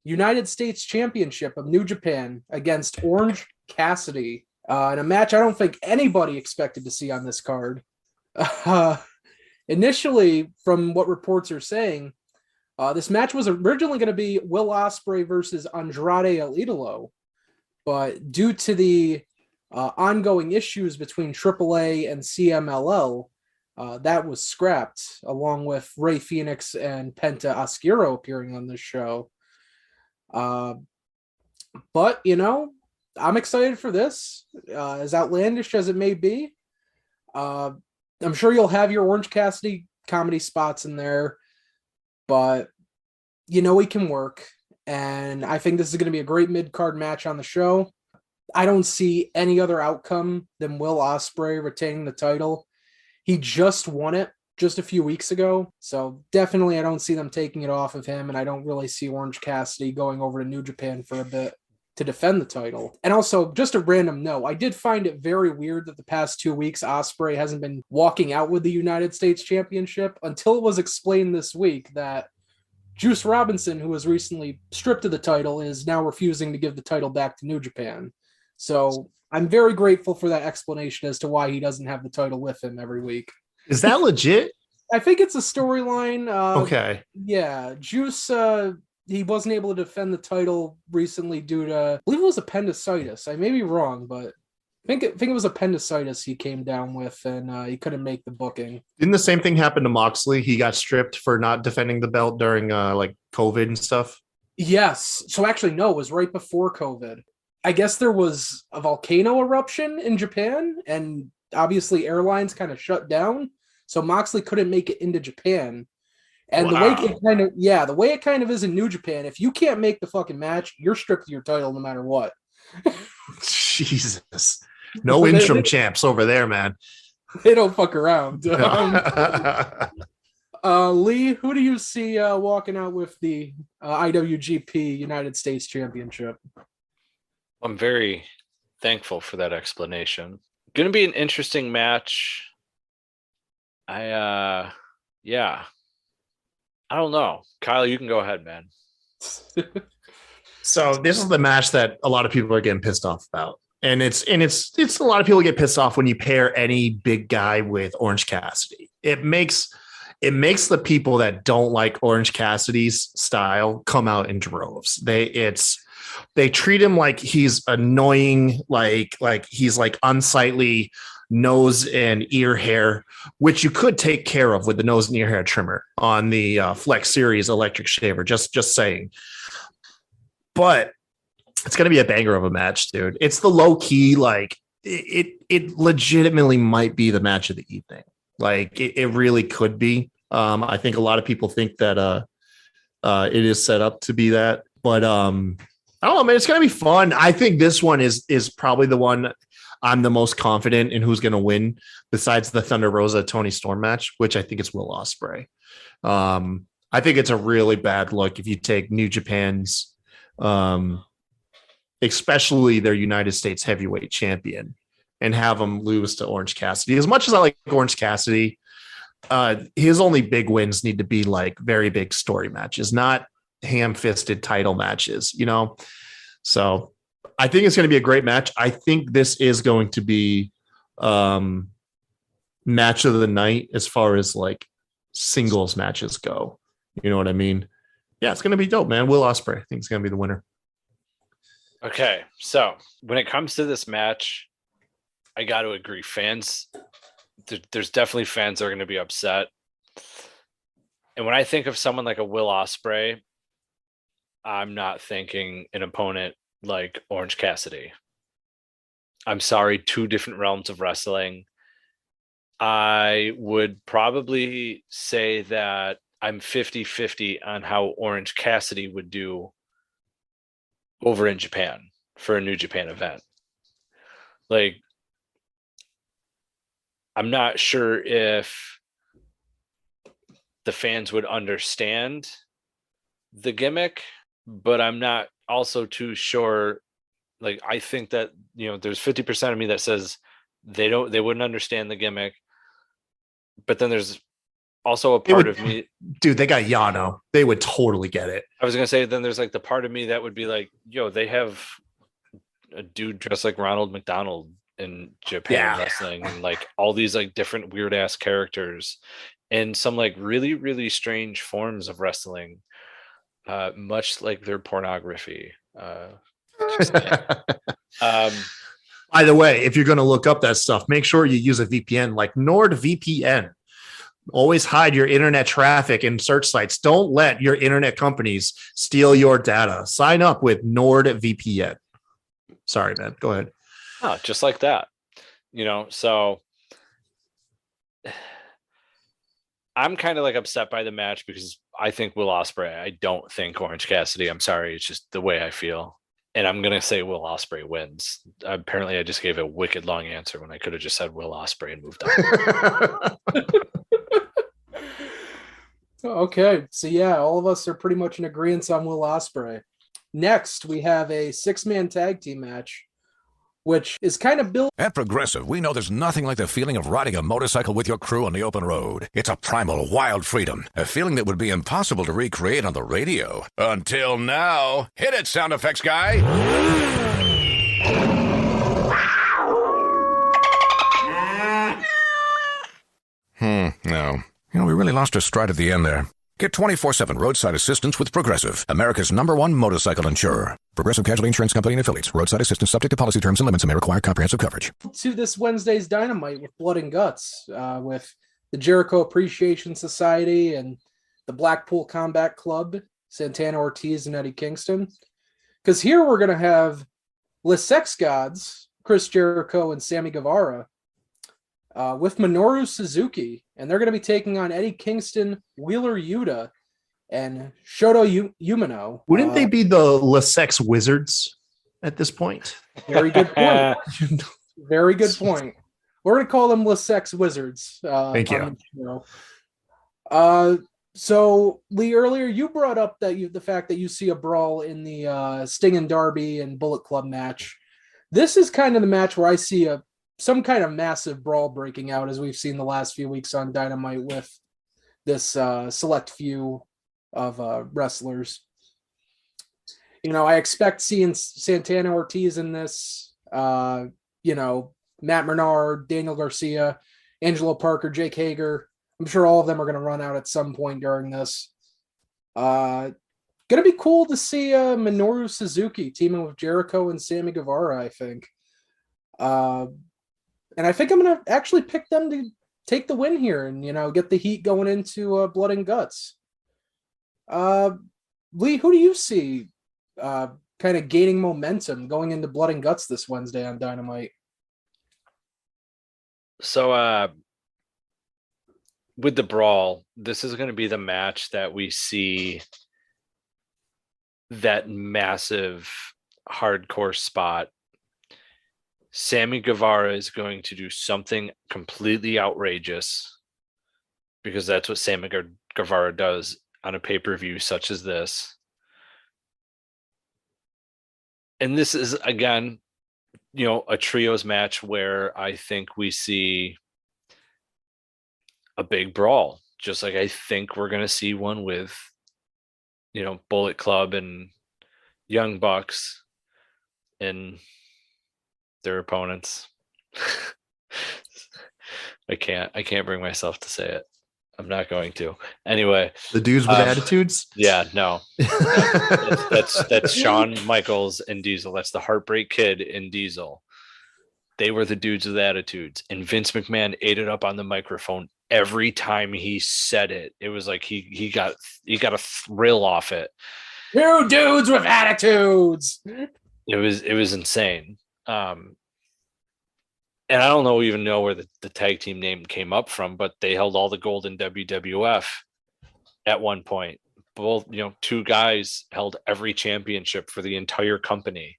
United States Championship of New Japan against Orange Cassidy. In a match I don't think anybody expected to see on this card. Initially, from what reports are saying, this match was originally going to be Will Ospreay versus Andrade El Idolo, but due to the ongoing issues between AAA and CMLL, that was scrapped, along with Rey Fenix and Penta Oscuro appearing on this show. But I'm excited for this, as outlandish as it may be. I'm sure you'll have your Orange Cassidy comedy spots in there, but he can work. And I think this is going to be a great mid-card match on the show. I don't see any other outcome than Will Ospreay retaining the title. He just won it just a few weeks ago, so definitely I don't see them taking it off of him, and I don't really see Orange Cassidy going over to New Japan for a bit to defend the title. And also, just a random note, I did find it very weird that the past 2 weeks Ospreay hasn't been walking out with the United States Championship until it was explained this week that Juice Robinson, who was recently stripped of the title, is now refusing to give the title back to New Japan. So I'm very grateful for that explanation as to why he doesn't have the title with him every week. Is that legit? I think it's a storyline. Okay. Yeah, Juice, he wasn't able to defend the title recently due to, I believe it was appendicitis. I may be wrong, but I think it was appendicitis he came down with, and he couldn't make the booking. Didn't the same thing happen to Moxley? He got stripped for not defending the belt during COVID and stuff. Yes. So actually, no, it was right before COVID. I guess there was a volcano eruption in Japan, and obviously airlines kind of shut down. So Moxley couldn't make it into Japan. And the way it kind of is in New Japan, if you can't make the fucking match, you're stripped of your title no matter what. Jesus. No interim champs over there, man. They don't fuck around. Lee, who do you see walking out with the IWGP United States Championship? I'm very thankful for that explanation. Going to be an interesting match. I don't know. Kyle, you can go ahead, man. So this is the match that a lot of people are getting pissed off about. And it's a lot of people get pissed off when you pair any big guy with Orange Cassidy. It makes it makes the people that don't like Orange Cassidy's style come out in droves. They treat him like he's annoying, like he's like unsightly nose and ear hair, which you could take care of with the nose and ear hair trimmer on the Flex Series electric shaver. Just saying. But it's going to be a banger of a match, dude. It's the low key, like it legitimately might be the match of the evening. Like it really could be. I think a lot of people think that it is set up to be that, but I don't know, man. It's going to be fun. I think this one is probably the one I'm the most confident in who's going to win, besides the Thunder Rosa Tony Storm match, which I think it's Will Ospreay. I think it's a really bad look if you take New Japan's, especially their United States heavyweight champion, and have them lose to Orange Cassidy. As much as I like Orange Cassidy, his only big wins need to be like very big story matches, not ham-fisted title matches, you know? So I think it's going to be a great match. I think this is going to be match of the night as far as like singles matches go. You know what I mean? Yeah, it's going to be dope, man. Will Ospreay, I think, is going to be the winner. Okay, so when it comes to this match, I got to agree. Fans, there's definitely fans that are going to be upset. And when I think of someone like a Will Ospreay, I'm not thinking an opponent like Orange Cassidy. I'm sorry, two different realms of wrestling. I would probably say that I'm 50-50 on how Orange Cassidy would do over in Japan for a New Japan event. Like, I'm not sure if the fans would understand the gimmick, but I'm not also too sure. Like, I think that, you know, there's 50% of me that says they wouldn't understand the gimmick, but then there's also a part of me, dude, they got Yano. They would totally get it. I was gonna say, then there's like the part of me that would be like, yo, they have a dude dressed like Ronald McDonald in Japan wrestling, and like all these like different weird ass characters and some like really, really strange forms of wrestling, much like their pornography. By the way, if you're going to look up that stuff, make sure you use a VPN like NordVPN. Always hide your internet traffic in search sites. Don't let your internet companies steal your data. Sign up with NordVPN. Sorry, man. Go ahead. Oh, just like that. You know, so I'm kind of like upset by the match because I think Will Ospreay. I don't think Orange Cassidy. I'm sorry. It's just the way I feel. And I'm going to say Will Ospreay wins. Apparently, I just gave a wicked long answer when I could have just said Will Ospreay and moved on. Okay, so yeah, all of us are pretty much in agreement on Will Ospreay. Next, we have a 6-man tag team match, which is kind of built. At Progressive, we know there's nothing like the feeling of riding a motorcycle with your crew on the open road. It's a primal, wild freedom, a feeling that would be impossible to recreate on the radio. Until now. Hit it, sound effects guy! No. You know, we really lost our stride at the end there. Get 24/7 roadside assistance with Progressive, America's #1 motorcycle insurer. Progressive Casualty Insurance Company and Affiliates. Roadside assistance subject to policy terms and limits and may require comprehensive coverage. To this Wednesday's Dynamite with Blood and Guts, with the Jericho Appreciation Society and the Blackpool Combat Club, Santana Ortiz and Eddie Kingston. Because here we're going to have Les Sex Gods, Chris Jericho and Sammy Guevara, with Minoru Suzuki, and they're going to be taking on Eddie Kingston, Wheeler Yuta, and Shoto Umino. Wouldn't they be the Les Sex Wizards at this point? Very good point. Very good point. We're going to call them Les Sex Wizards. Thank you. So, Lee, earlier you brought up that the fact that you see a brawl in the Sting and Darby and Bullet Club match. This is kind of the match where I see some kind of massive brawl breaking out, as we've seen the last few weeks on Dynamite with this select few of wrestlers. You know, I expect seeing Santana Ortiz in this, Matt Menard, Daniel Garcia, Angelo Parker, Jake Hager, I'm sure all of them are going to run out at some point during this. Going to be cool to see Minoru Suzuki teaming with Jericho and Sammy Guevara, I think. And I think I'm going to actually pick them to take the win here and, get the heat going into Blood and Guts. Lee, who do you see kind of gaining momentum going into Blood and Guts this Wednesday on Dynamite? So with the Brawl, this is going to be the match that we see that massive hardcore spot. Sammy Guevara is going to do something completely outrageous because that's what Sammy Guevara does on a pay-per-view such as this. And this is, again, a trios match where I think we see a big brawl, just like I think we're going to see one with, Bullet Club and Young Bucks and their opponents. I can't bring myself to say it. I'm not going to. Anyway, the dudes with attitudes. Yeah, no, that's Shawn Michaels and Diesel. That's the Heartbreak Kid and Diesel. They were the dudes with attitudes, and Vince McMahon ate it up on the microphone every time he said it. It was like he got a thrill off it. Two dudes with attitudes. It was insane. And I don't even know where the tag team name came up from, but they held all the gold in WWF at one point. Both, two guys held every championship for the entire company.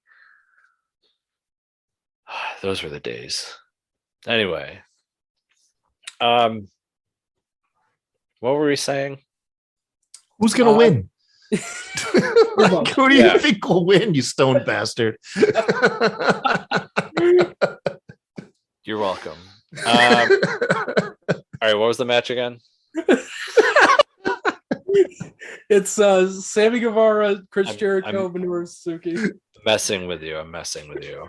Those were the days. Anyway, what were we saying? Who's gonna win? Who do you think will win, you stone bastard? You're welcome. All right, what was the match again? It's Sammy Guevara, Chris Jericho, Minoru Suzuki. I'm messing with you.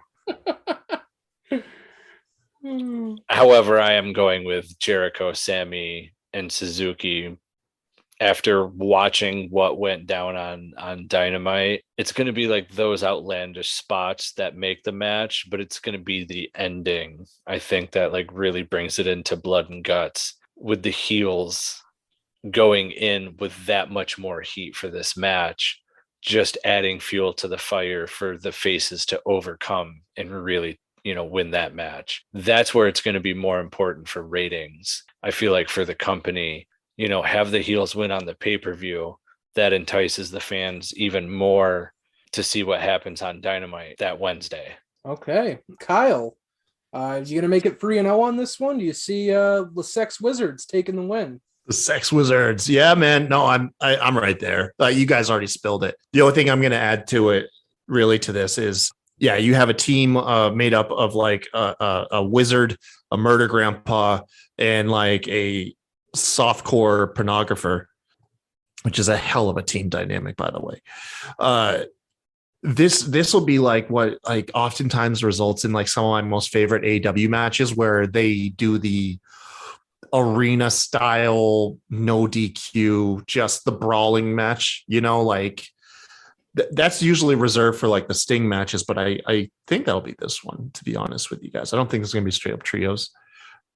However, I am going with Jericho, Sammy, and Suzuki. After watching what went down on Dynamite, it's going to be like those outlandish spots that make the match, but it's going to be the ending, I think, that like really brings it into Blood and Guts, with the heels going in with that much more heat for this match, just adding fuel to the fire for the faces to overcome and really, win that match. That's where it's going to be more important for ratings. I feel like for the company, have the heels win on the pay-per-view. That entices the fans even more to see what happens on Dynamite that Wednesday. Okay. Kyle, is you going to make it 3-0 on this one? Do you see the Sex Wizards taking the win? The Sex Wizards. Yeah, man. No, I'm right there. You guys already spilled it. The only thing I'm going to add to it, really, to this is, yeah, you have a team made up of like a wizard, a murder grandpa, and like a softcore pornographer, which is a hell of a team dynamic, by the way. This will be like what like oftentimes results in like some of my most favorite AEW matches, where they do the arena style, no DQ, just the brawling match, that's usually reserved for like the Sting matches, but I think that'll be this one, to be honest with you guys. I don't think it's going to be straight up trios,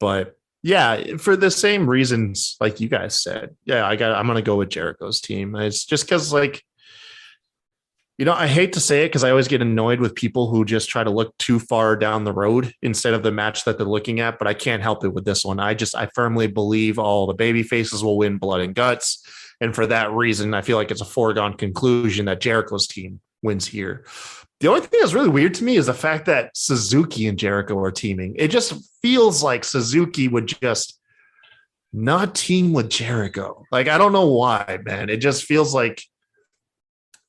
but yeah, for the same reasons like you guys said. Yeah, I'm going to go with Jericho's team. It's just because like, I hate to say it because I always get annoyed with people who just try to look too far down the road instead of the match that they're looking at, but I can't help it with this one. I firmly believe all the baby faces will win Blood and Guts. And for that reason, I feel like it's a foregone conclusion that Jericho's team wins here. The only thing that's really weird to me is the fact that Suzuki and Jericho are teaming. It just feels like Suzuki would just not team with Jericho. Like, I don't know why, man. It just feels like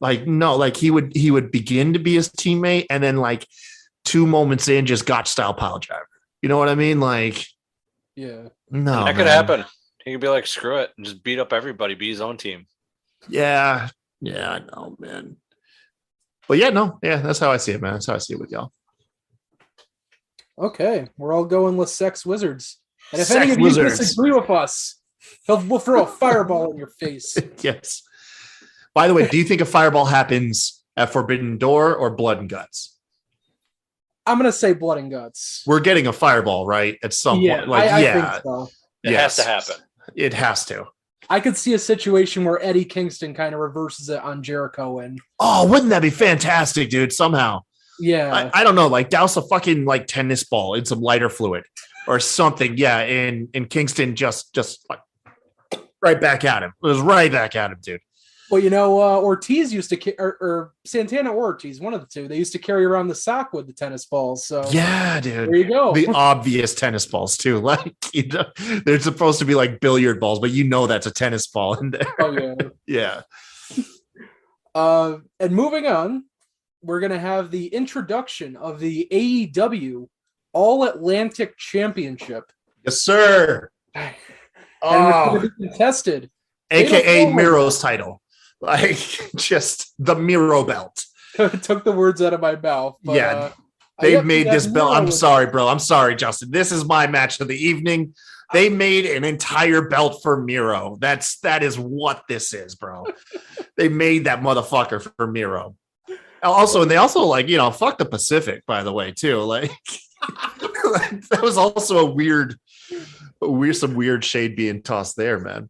no, like he would begin to be his teammate and then like 2 moments in just got style pile driver. You know what I mean? Like, yeah, no, that could happen. He could be like, screw it, and just beat up everybody, be his own team. Yeah, I know, man. But that's how I see it, man. That's how I see it with y'all. Okay, we're all going with Sex Wizards. And if any of you disagree with us, We'll throw a fireball in your face. Yes. By the way, do you think a fireball happens at Forbidden Door or Blood and Guts? I'm gonna say Blood and Guts. We're getting a fireball, right? At some point. I think so. It has to happen. It has to. I could see a situation where Eddie Kingston kind of reverses it on Jericho and wouldn't that be fantastic, dude? Somehow. Yeah. I don't know, like douse a fucking like tennis ball in some lighter fluid or something. Yeah. And Kingston just like, right back at him. It was right back at him, dude. Well, Ortiz used to or Santana or Ortiz, one of the two. They used to carry around the sock with the tennis balls. So yeah, dude. There you go. The obvious tennis balls too. Like they're supposed to be like billiard balls, but that's a tennis ball in there. Oh yeah. And moving on, we're gonna have the introduction of the AEW All-Atlantic Championship. Yes, sir. And it's gonna be contested. AKA Miro's title. Like just the Miro belt. Took the words out of my mouth. But, yeah. They've made this belt. I'm sorry, bro. I'm sorry, Justin. This is my match of the evening. They made an entire belt for Miro. That is what this is, bro. They made that motherfucker for Miro. Also, and they also like, fuck the Pacific, by the way, too. Like that was also some weird shade being tossed there, man.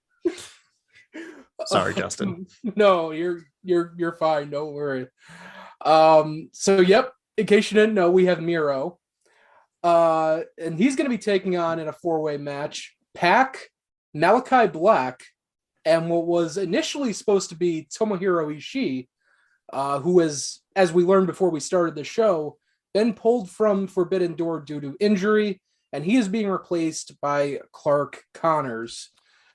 Sorry, Justin. No, you're fine. Don't worry. So yep, in case you didn't know, we have Miro. And he's going to be taking on in a 4-way match Pac, Malachi Black, and what was initially supposed to be Tomohiro Ishii, who is, as we learned before we started the show, been pulled from Forbidden Door due to injury, and he is being replaced by Clark Connors.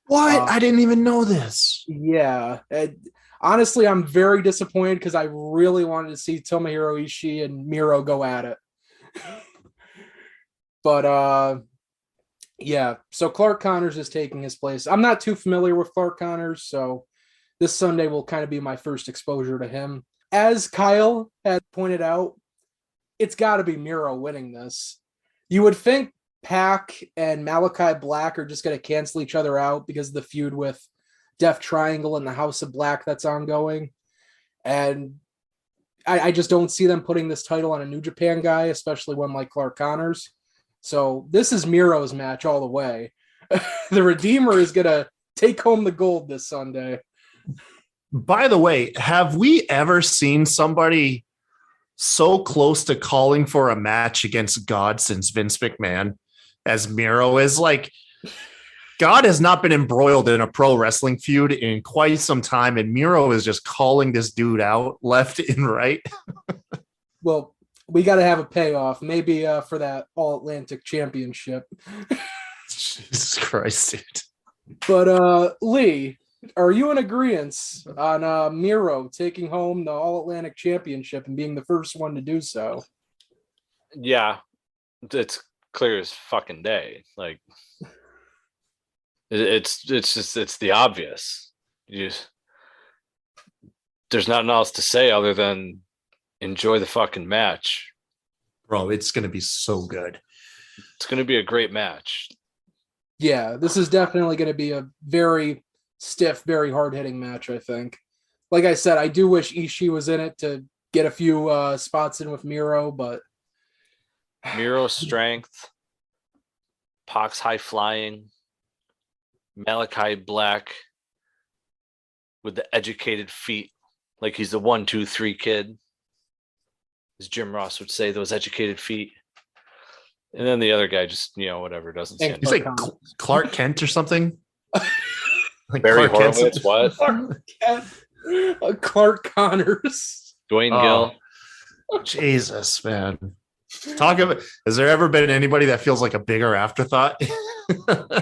What? I didn't even know this. Yeah. Honestly, I'm very disappointed because I really wanted to see Tomohiro Ishii and Miro go at it. But, yeah. So Clark Connors is taking his place. I'm not too familiar with Clark Connors, so this Sunday will kind of be my first exposure to him. As Kyle had pointed out, it's got to be Miro winning this. You would think Pac and Malachi Black are just going to cancel each other out because of the feud with Death Triangle and the House of Black that's ongoing. And I just don't see them putting this title on a New Japan guy, especially one like Clark Connors. So this is Miro's match all the way. The Redeemer is going to take home the gold this Sunday. By the way, have we ever seen somebody so close to calling for a match against God since Vince McMahon as Miro is? Like, God has not been embroiled in a pro wrestling feud in quite some time, and Miro is just calling this dude out left and right. Well, we got to have a payoff, maybe for that All-Atlantic Championship. Jesus Christ, dude. But Lee, are you in agreement on Miro taking home the All-Atlantic Championship and being the first one to do so? Yeah, it's clear as fucking day. Like, it's the obvious. There's nothing else to say other than enjoy the fucking match. Bro, it's going to be so good. It's going to be a great match. Yeah, this is definitely going to be a very stiff, very hard-hitting match, I think. Like I said, I do wish Ishii was in it to get a few spots in with Miro, but... Miro's strength, Pac's high flying, Malachi Black with the educated feet, like he's the 1, 2, 3 kid. As Jim Ross would say, those educated feet. And then the other guy just, whatever, doesn't stand. He's like Clark Kent or something. Like Barry Horowitz, what? Clark Connors. Dwayne Gill. Jesus, man. Talk about, has there ever been anybody that feels like a bigger afterthought?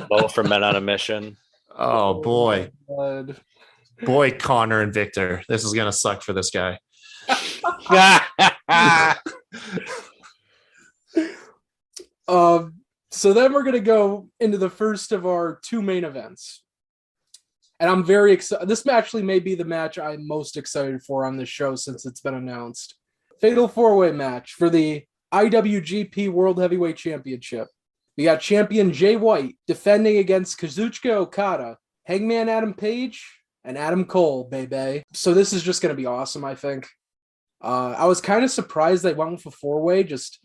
Both from Men on a Mission. Oh, boy. God. Boy, Connor and Victor. This is going to suck for this guy. So then we're going to go into the first of our 2 main events. And I'm very excited. This actually may be the match I'm most excited for on this show since it's been announced. Fatal 4-way match for the IWGP World Heavyweight Championship. We got champion Jay White defending against Kazuchika Okada, Hangman Adam Page, and Adam Cole, baby. So this is just going to be awesome, I think. I was kind of surprised they went with a four-way just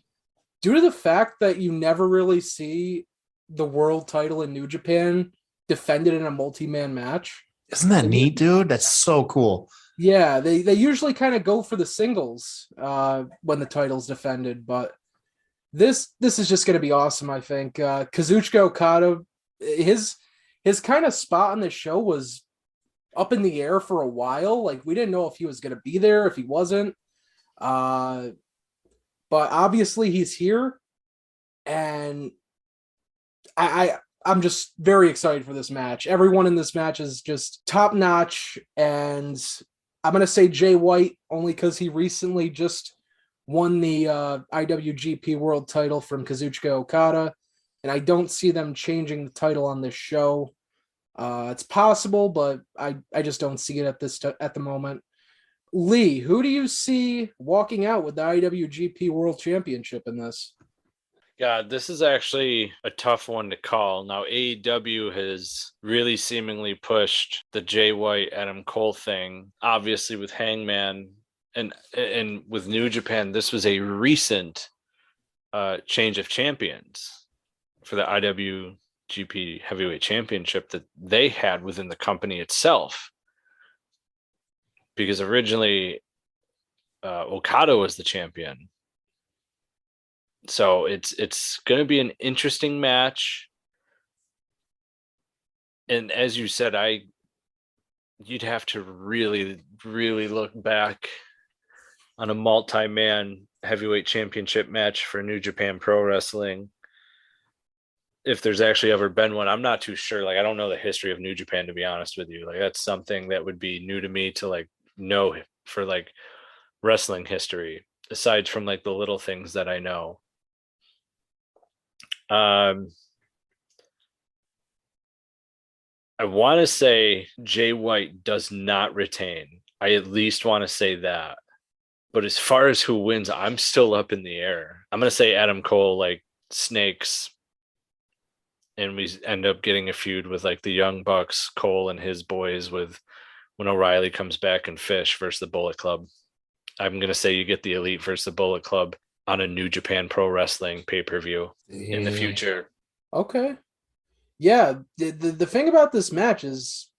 due to the fact that you never really see the world title in New Japan defended in a multi-man match. Isn't that neat, dude? That's so cool. Yeah, they usually kind of go for the singles when the title's defended, but this is just going to be awesome, I think. Kazuchika Okada, his kind of spot on the show was up in the air for a while. Like, we didn't know if he was going to be there, if he wasn't. But obviously he's here, and I'm just very excited for this match. Everyone in this match is just top notch, and I'm gonna say Jay White only because he recently just won the IWGP World Title from Kazuchika Okada, and I don't see them changing the title on this show. It's possible, but I just don't see it at the moment. Lee, who do you see walking out with the IWGP World Championship in this? God, this is actually a tough one to call. Now, AEW has really seemingly pushed the Jay White, Adam Cole thing, obviously with Hangman, and with New Japan. This was a recent change of champions for the IWGP Heavyweight Championship that they had within the company itself. Because originally Okada was the champion. So it's going to be an interesting match. And as you said, you'd have to really, really look back on a multi-man heavyweight championship match for New Japan Pro Wrestling. If there's actually ever been one, I'm not too sure. Like, I don't know the history of New Japan, to be honest with you. Like, that's something that would be new to me to like know for like wrestling history, aside from like the little things that I know. I want to say Jay White does not retain. I at least want to say that. But as far as who wins, I'm still up in the air. I'm going to say Adam Cole like snakes, and we end up getting a feud with like the Young Bucks, Cole and his boys, with when O'Reilly comes back and Fish versus the Bullet Club. I'm going to say you get the Elite versus the Bullet Club on a New Japan Pro Wrestling pay-per-view in the future. Okay. Yeah, the thing about this match is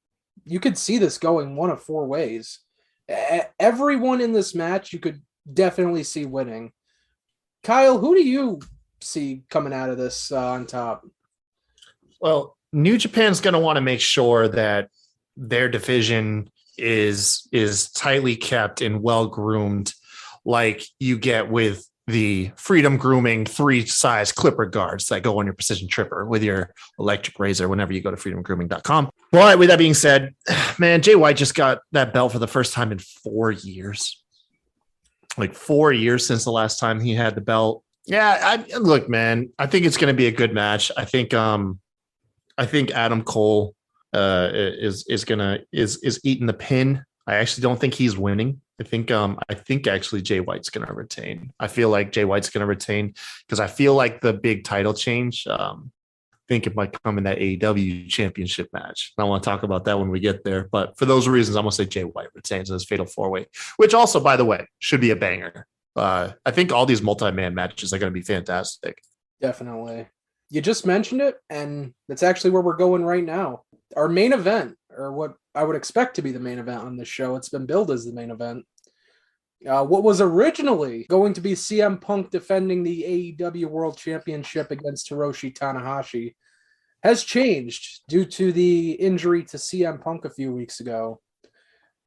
you could see this going one of four ways. Everyone in this match you could definitely see winning. Kyle, who do you see coming out of this on top? Well, New Japan's going to want to make sure that their division is tightly kept and well groomed, like you get with the Freedom Grooming 3-size clipper guards that go on your precision tripper with your electric razor whenever you go to freedomgrooming.com. But with that being said, man, Jay White just got that belt for the first time in 4 years. Like 4 years since the last time he had the belt. Yeah, look, man, I think it's going to be a good match. I think Adam Cole is eating the pin. I actually don't think he's winning. I think actually Jay White's going to retain. I feel like Jay White's going to retain because I feel like the big title change, I think it might come in that AEW championship match. I want to talk about that when we get there. But for those reasons, I'm going to say Jay White retains in this fatal four-way, which also, by the way, should be a banger. I think all these multi-man matches are going to be fantastic. Definitely. You just mentioned it, and that's actually where we're going right now. Our main event, or what I would expect to be the main event on this show. It's been billed as the main event. What was originally going to be CM Punk defending the AEW World Championship against Hiroshi Tanahashi has changed due to the injury to CM Punk a few weeks ago.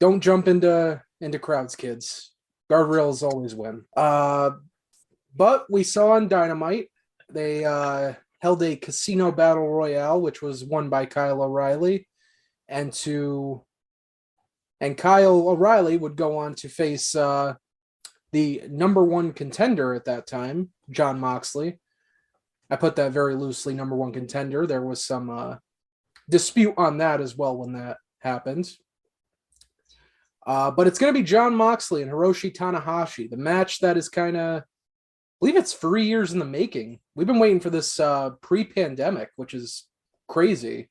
Don't jump into crowds, kids. Guardrails always win. But we saw on Dynamite, they held a casino battle royale, which was won by Kyle O'Reilly. And Kyle O'Reilly would go on to face the number one contender at that time, Jon Moxley. I put that very loosely, number one contender. There was some dispute on that as well when that happened. But it's going to be Jon Moxley and Hiroshi Tanahashi, the match that is kind of believe it's 3 years in the making. We've been waiting for this pre-pandemic, which is crazy.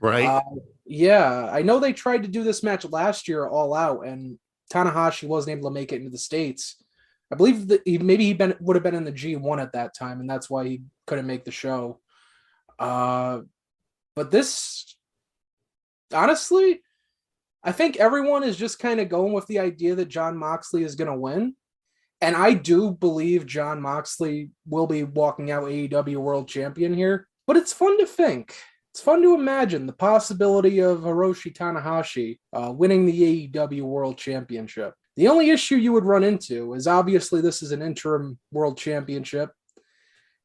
Right. Yeah, I know they tried to do this match last year all out, and Tanahashi wasn't able to make it into the States. I believe that would have been in the G1 at that time, and that's why he couldn't make the show. But this, honestly, I think everyone is just kind of going with the idea that Jon Moxley is going to win. And I do believe Jon Moxley will be walking out AEW World Champion here. But it's fun to think. It's fun to imagine the possibility of Hiroshi Tanahashi winning the AEW World Championship. The only issue you would run into is obviously this is an interim World Championship.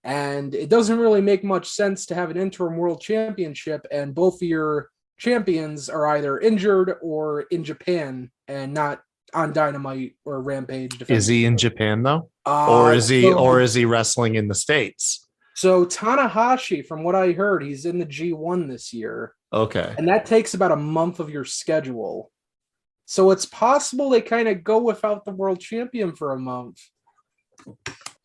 And it doesn't really make much sense to have an interim World Championship and both of your champions are either injured or in Japan and not on Dynamite or Rampage. Is he in Japan though? Or is he wrestling in the States? So Tanahashi, from what I heard, he's in the G1 this year. Okay. And that takes about a month of your schedule. So it's possible they kind of go without the world champion for a month.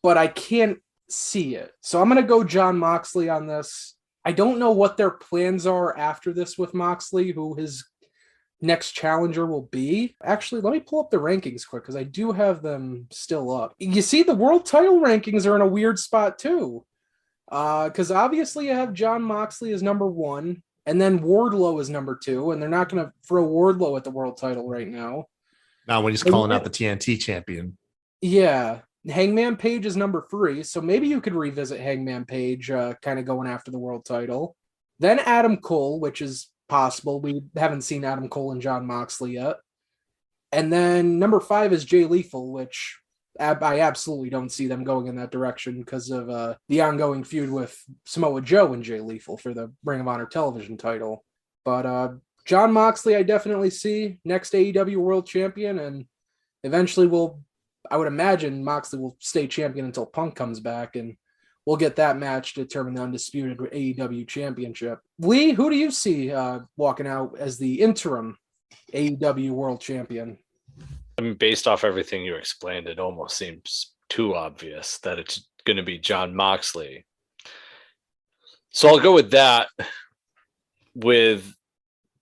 But I can't see it. So I'm going to go Jon Moxley on this. I don't know what their plans are after this with Moxley, who his next challenger will be. Actually, let me pull up the rankings quick because I do have them still up. You see, the world title rankings are in a weird spot too. Because obviously you have Jon Moxley as number 1, and then Wardlow is number 2, and they're not going to throw Wardlow at the world title right now. Now when he's calling out the TNT champion. Yeah. Hangman Page is number 3, so maybe you could revisit Hangman Page kind of going after the world title. Then Adam Cole, which is possible. We haven't seen Adam Cole and Jon Moxley yet. And then number 5 is Jay Lethal, which I absolutely don't see them going in that direction because of the ongoing feud with Samoa Joe and Jay Lethal for the Ring of Honor television title. But Jon Moxley, I definitely see next AEW World Champion, and eventually I would imagine Moxley will stay champion until Punk comes back, and we'll get that match to determine the undisputed AEW Championship. Lee, who do you see walking out as the interim AEW World Champion? I mean, based off everything you explained, it almost seems too obvious that it's going to be Jon Moxley. So I'll go with that, with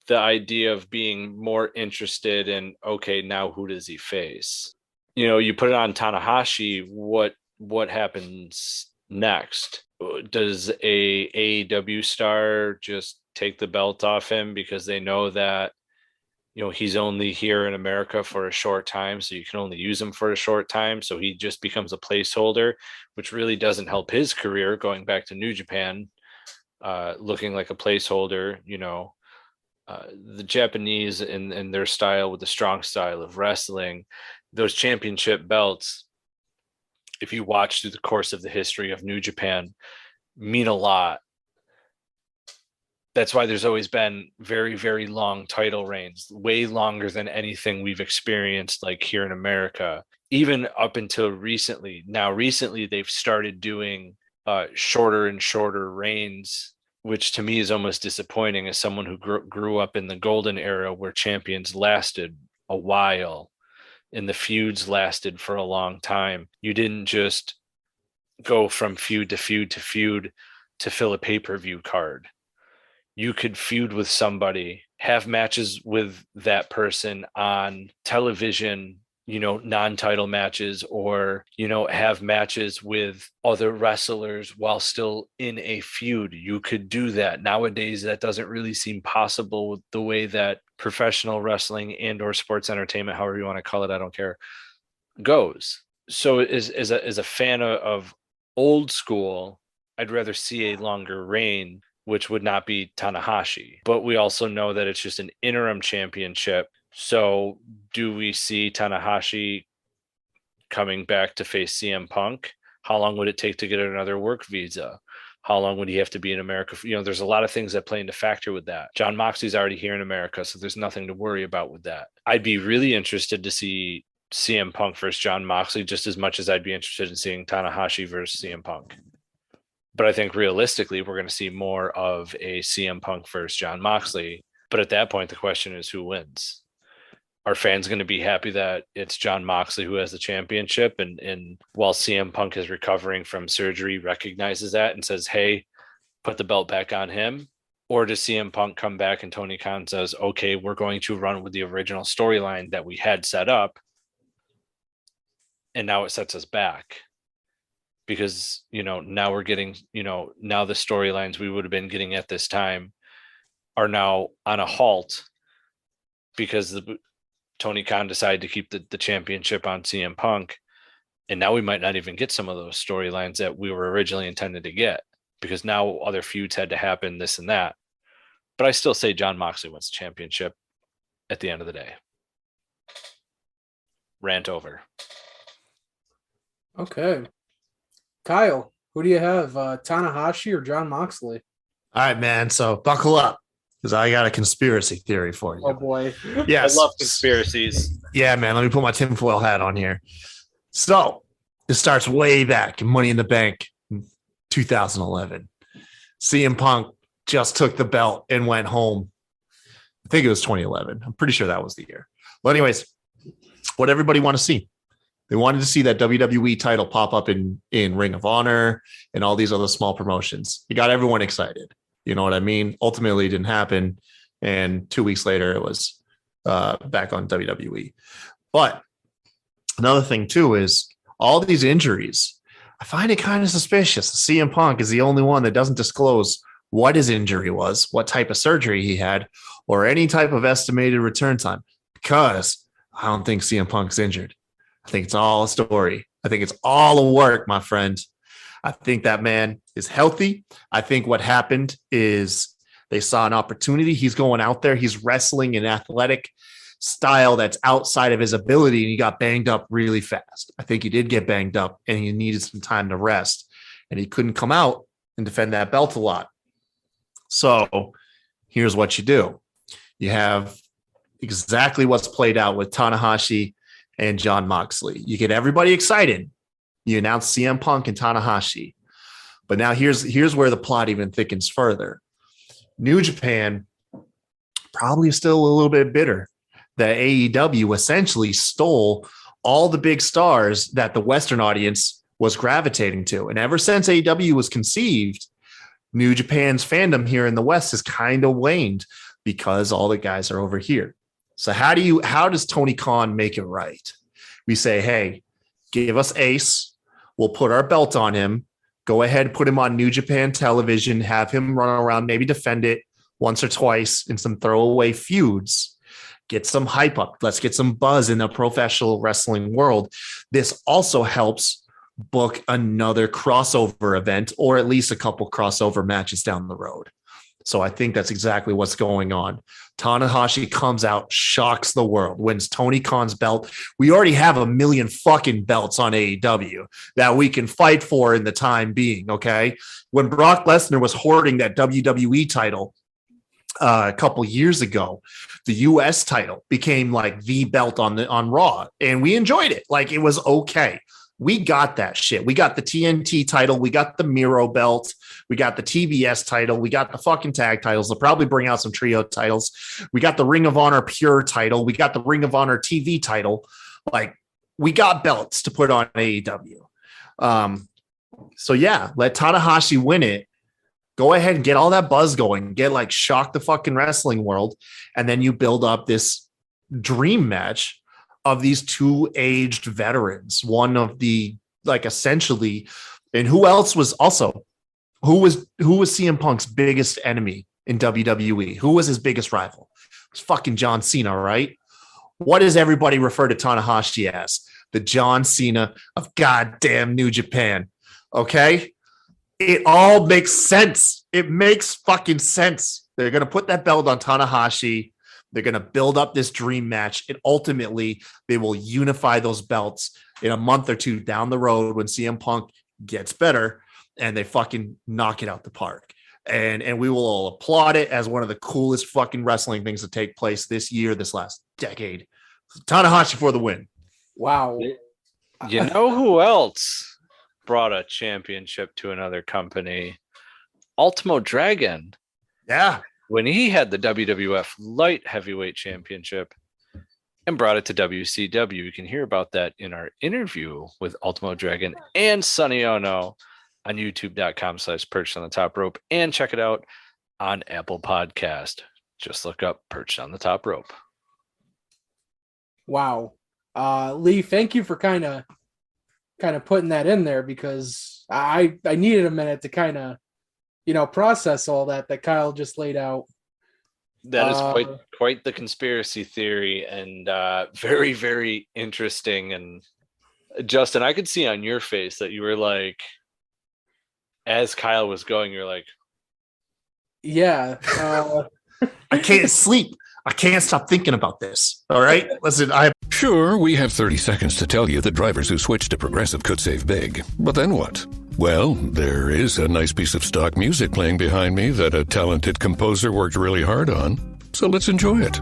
the idea of being more interested in, okay, now who does he face? You know, you put it on Tanahashi, what happens next? Does a AEW star just take the belt off him because they know that, you know, he's only here in America for a short time, so you can only use him for a short time, so he just becomes a placeholder, which really doesn't help his career going back to New Japan, looking like a placeholder. You know, the Japanese and their style, with the strong style of wrestling, those championship belts, if you watch through the course of the history of New Japan, mean a lot. That's why there's always been very, very long title reigns, way longer than anything we've experienced like here in America, even up until recently. Now, recently, they've started doing shorter and shorter reigns, which to me is almost disappointing as someone who grew up in the golden era where champions lasted a while and the feuds lasted for a long time. You didn't just go from feud to feud to feud to fill a pay-per-view card. You could feud with somebody, have matches with that person on television, you know, non-title matches, or, you know, have matches with other wrestlers while still in a feud. You could do that. Nowadays, that doesn't really seem possible with the way that professional wrestling and or sports entertainment, however you want to call it, I don't care, goes. So as a fan of old school, I'd rather see a longer reign, which would not be Tanahashi. But we also know that it's just an interim championship. So do we see Tanahashi coming back to face CM Punk? How long would it take to get another work visa? How long would he have to be in America? You know, there's a lot of things that play into factor with that. Jon Moxley's already here in America, so there's nothing to worry about with that. I'd be really interested to see CM Punk versus Jon Moxley just as much as I'd be interested in seeing Tanahashi versus CM Punk. But I think realistically, we're going to see more of a CM Punk versus Jon Moxley. But at that point, the question is who wins? are fans going to be happy that it's Jon Moxley who has the championship? And while CM Punk is recovering from surgery, recognizes that and says, hey, put the belt back on him? Or does CM Punk come back and Tony Khan says, okay, we're going to run with the original storyline that we had set up, and now it sets us back? Because, now we're getting, now the storylines we would have been getting at this time are now on a halt because Tony Khan decided to keep the championship on CM Punk. And now we might not even get some of those storylines that we were originally intended to get, because now other feuds had to happen, this and that. But I still say Jon Moxley wins the championship at the end of the day. Rant over. Okay. Kyle, who do you have? Tanahashi or Jon Moxley? All right, man. So buckle up, because I got a conspiracy theory for you. Oh, boy. Yes. I love conspiracies. Yeah, man. Let me put my tinfoil hat on here. So it starts way back in Money in the Bank in 2011. CM Punk just took the belt and went home. I think it was 2011. I'm pretty sure that was the year. Well, anyways, what everybody want to see. They wanted to see that WWE title pop up in Ring of Honor and all these other small promotions. It got everyone excited. You know what I mean? Ultimately, it didn't happen. And 2 weeks later, it was back on WWE. But another thing, too, is all these injuries. I find it kind of suspicious. CM Punk is the only one that doesn't disclose what his injury was, what type of surgery he had, or any type of estimated return time, because I don't think CM Punk's injured. I think it's all a story. I think it's all a work, my friend. I think that man is healthy. I think what happened is they saw an opportunity. He's going out there. He's wrestling an athletic style that's outside of his ability, and he got banged up really fast. I think he did get banged up, and he needed some time to rest, and he couldn't come out and defend that belt a lot. So here's what you do. You have exactly what's played out with Tanahashi and Jon Moxley. You get everybody excited. You announce CM Punk and Tanahashi. But now here's where the plot even thickens further. New Japan probably still a little bit bitter that AEW essentially stole all the big stars that the Western audience was gravitating to. And ever since AEW was conceived, New Japan's fandom here in the West has kind of waned because all the guys are over here. So how does Tony Khan make it right? We say, hey, give us Ace. We'll put our belt on him. Go ahead, put him on New Japan television, have him run around, maybe defend it once or twice in some throwaway feuds. Get some hype up. Let's get some buzz in the professional wrestling world. This also helps book another crossover event, or at least a couple crossover matches down the road. So I think that's exactly what's going on. Tanahashi comes out, shocks the world, wins Tony Khan's belt. We already have 1 million fucking belts on AEW that we can fight for in the time being, okay? When Brock Lesnar was hoarding that WWE title a couple years ago, the US title became like the belt on Raw, and we enjoyed it. Like, it was okay. We got that shit. We got the TNT title. We got the Miro belt. We got the TBS title. We got the fucking tag titles. They'll probably bring out some trio titles. We got the Ring of Honor Pure title. We got the Ring of Honor TV title. Like, we got belts to put on AEW. So yeah, let Tanahashi win it. Go ahead and get all that buzz going. Get like shock the fucking wrestling world. And then you build up this dream match of these two aged veterans, one of the, like, essentially, and who else was also, who was CM Punk's biggest enemy in WWE? Who was his biggest rival? It was fucking John Cena, right? What does everybody refer to Tanahashi as? The John Cena of goddamn New Japan. Okay? It all makes sense. It makes fucking sense. They're going to put that belt on Tanahashi. They're going to build up this dream match, and ultimately they will unify those belts in a month or two down the road when CM Punk gets better and they fucking knock it out the park. And we will all applaud it as one of the coolest fucking wrestling things to take place this year, this last decade. Tanahashi for the win. Wow. You know who else brought a championship to another company? Ultimo Dragon. Yeah. When he had the WWF Light Heavyweight Championship, and brought it to WCW. You can hear about that in our interview with Ultimo Dragon and Sonny Ono on youtube.com/Perched on the Top Rope, and check it out on Apple Podcast. Just look up Perched on the Top Rope. Wow. Lee, thank you for kind of putting that in there, because I needed a minute to kind of, process all that Kyle just laid out. That is quite the conspiracy theory, and very, very interesting. And Justin, I could see on your face that you were like, as Kyle was going, you're like, yeah. I can't sleep. I can't stop thinking about this. All right. Listen, Sure, we have 30 seconds to tell you that drivers who switch to Progressive could save big. But then what? Well, there is a nice piece of stock music playing behind me that a talented composer worked really hard on. So let's enjoy it.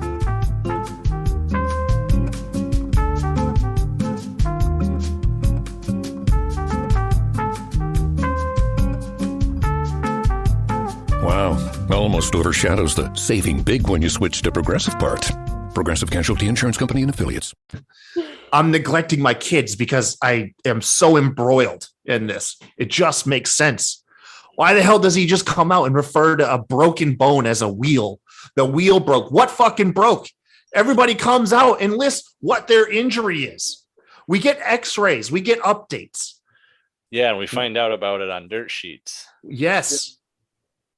Wow, almost overshadows the saving big when you switch to Progressive part. Progressive Casualty Insurance Company and Affiliates. I'm neglecting my kids because I am so embroiled in this. It just makes sense. Why the hell does he just come out and refer to a broken bone as a wheel? The wheel broke. What fucking broke? Everybody comes out and lists what their injury is. We get x-rays. We get updates. yeah, and we find out about it on dirt sheets. Yes.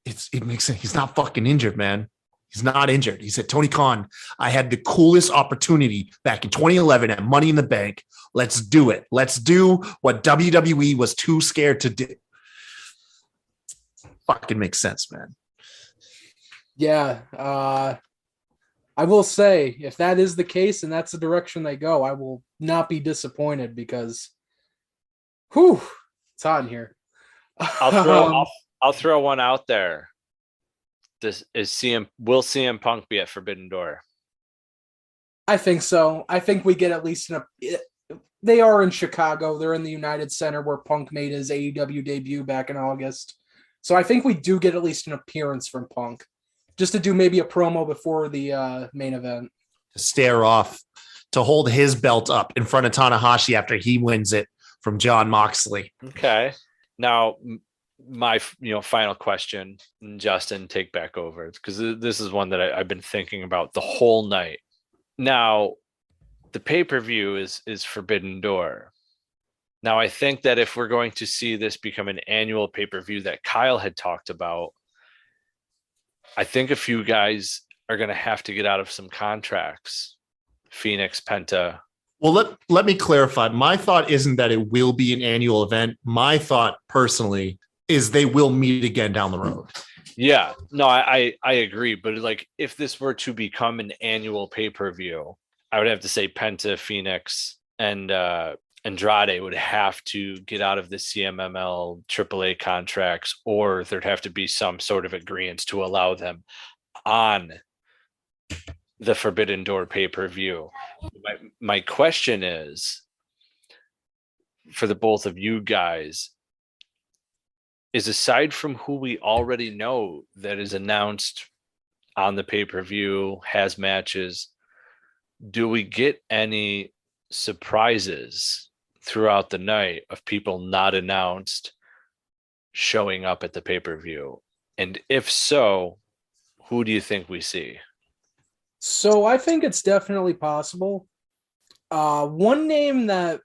It makes sense. He's not fucking injured, man. He's not injured. He said, Tony Khan, I had the coolest opportunity back in 2011 at Money in the Bank. Let's do it. Let's do what WWE was too scared to do. Fucking makes sense, man. Yeah. I will say, if that is the case and that's the direction they go, I will not be disappointed, because it's hot in here. I'll throw one out there. This is will CM Punk be at Forbidden Door? I think so. I think we get at least they are in Chicago. They're in the United Center where Punk made his AEW debut back in August. So I think we do get at least an appearance from Punk, just to do maybe a promo before the main event. To stare off, to hold his belt up in front of Tanahashi after he wins it from Jon Moxley. Okay. Now, my final question, Justin, take back over, because this is one that I've been thinking about the whole night. Now, the pay-per-view is Forbidden Door. Now, I think that if we're going to see this become an annual pay-per-view that Kyle had talked about, I think a few guys are going to have to get out of some contracts. Phoenix, Penta. Well, let me clarify. My thought isn't that it will be an annual event. My thought personally is they will meet again down the road. Yeah, no, I agree. But like, if this were to become an annual pay-per-view, I would have to say Penta, Phoenix, and Andrade would have to get out of the CMML AAA contracts, or there'd have to be some sort of agreement to allow them on the Forbidden Door pay-per-view. My question is, for the both of you guys, is aside from who we already know that is announced on the pay-per-view, has matches, do we get any surprises throughout the night of people not announced showing up at the pay-per-view? And if so, who do you think we see? So I think it's definitely possible. One name that,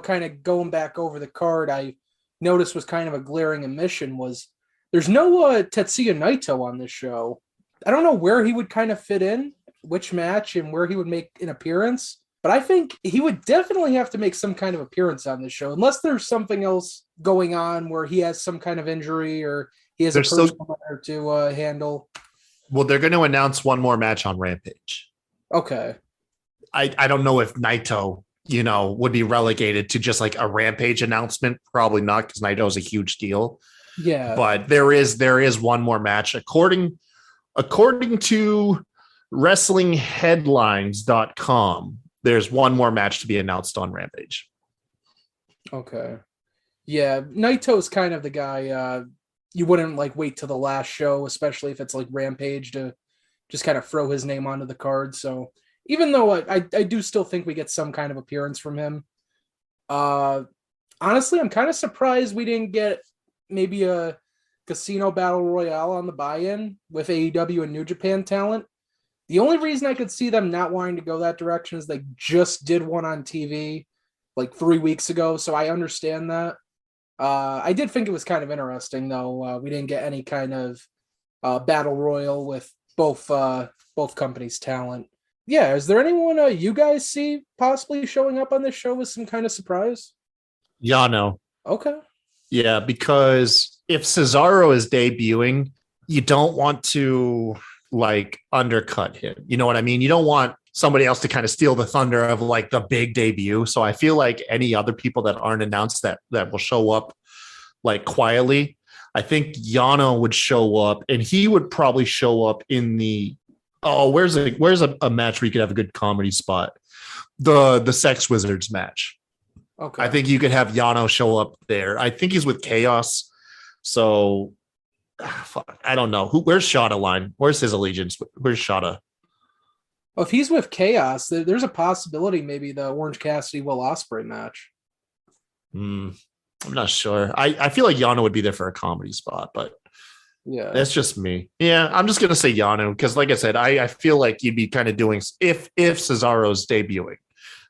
kind of going back over the card, I noticed was kind of a glaring omission was there's no Tetsuya Naito on this show. I don't know where he would kind of fit in, which match, and where he would make an appearance. But I think he would definitely have to make some kind of appearance on this show, unless there's something else going on where he has some kind of injury or he has a personal matter to handle. Well, they're going to announce one more match on Rampage. Okay. I don't know if Naito, would be relegated to just like a Rampage announcement. Probably not, because Naito is a huge deal. Yeah. But there is one more match. According to WrestlingHeadlines.com, there's one more match to be announced on Rampage. Okay. Yeah, Naito's kind of the guy you wouldn't like wait till the last show, especially if it's like Rampage, to just kind of throw his name onto the card. So even though I do still think we get some kind of appearance from him. Honestly, I'm kind of surprised we didn't get maybe a casino battle royale on the buy-in with AEW and New Japan talent. The only reason I could see them not wanting to go that direction is they just did one on TV like 3 weeks ago, so I understand that. I did think it was kind of interesting, though. We didn't get any kind of battle royal with both companies' talent. Yeah, is there anyone you guys see possibly showing up on this show with some kind of surprise? Yano. Okay. Yeah, because if Cesaro is debuting, you don't want to like undercut him. You know what I mean? You don't want somebody else to kind of steal the thunder of like the big debut. So I feel like any other people that aren't announced that will show up like quietly, I think Yano would show up, and he would probably show up in the where's a match where you could have a good comedy spot? The Sex Wizards match. Okay. I think you could have Yano show up there. I think he's with Chaos. So I don't know. Where's Shada line? Where's his allegiance? Where's Shada? Well, if he's with Chaos, there's a possibility maybe the Orange Cassidy Will Ospreay match. I'm not sure. I feel like Yano would be there for a comedy spot, but yeah, that's just me. Yeah, I'm just gonna say Yano because, like I said, I feel like you'd be kind of doing if Cesaro's debuting.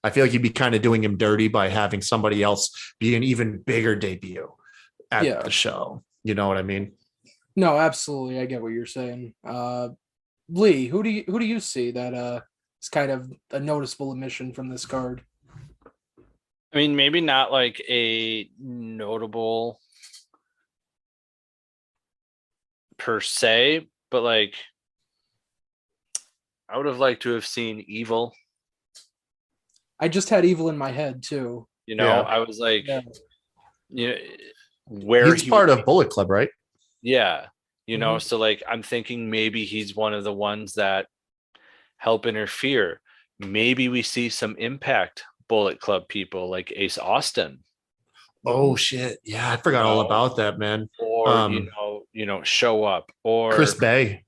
I feel like you'd be kind of doing him dirty by having somebody else be an even bigger debut at the show. You know what I mean? No, absolutely. I get what you're saying. Lee, who do you see that is kind of a noticeable omission from this card? I mean, maybe not like a notable per se, but like I would have liked to have seen Evil. I just had Evil in my head too. You know, Yeah. I was like, Yeah. you know, where he's part of Bullet Club, right? Yeah. You know, Mhm. so like I'm thinking maybe he's one of the ones that help interfere. Maybe we see some Impact Bullet Club people like Ace Austin. Oh shit! Yeah, I forgot all about that, man. Or you know, show up. Or Chris Bay.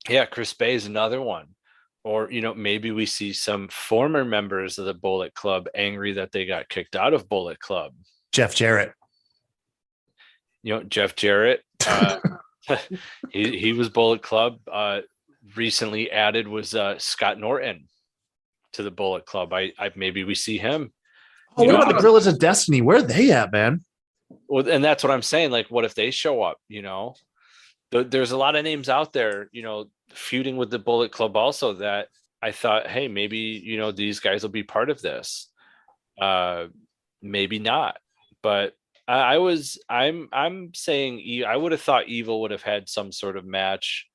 Yeah, Chris Bay is another one. Or, you know, maybe we see some former members of the Bullet Club angry that they got kicked out of Bullet Club. Jeff Jarrett. You know, Jeff Jarrett. He was Bullet Club. Recently added was Scott Norton to the Bullet Club. I maybe we see him. Oh, what about the Gorillas of Destiny? Where are they at, man? Well, and that's what I'm saying. Like, what if they show up? You know, there's a lot of names out there, you know, feuding with the Bullet Club also that I thought, hey, maybe, you know, these guys will be part of this. Maybe not. But I'm saying I would have thought Evil would have had some sort of match,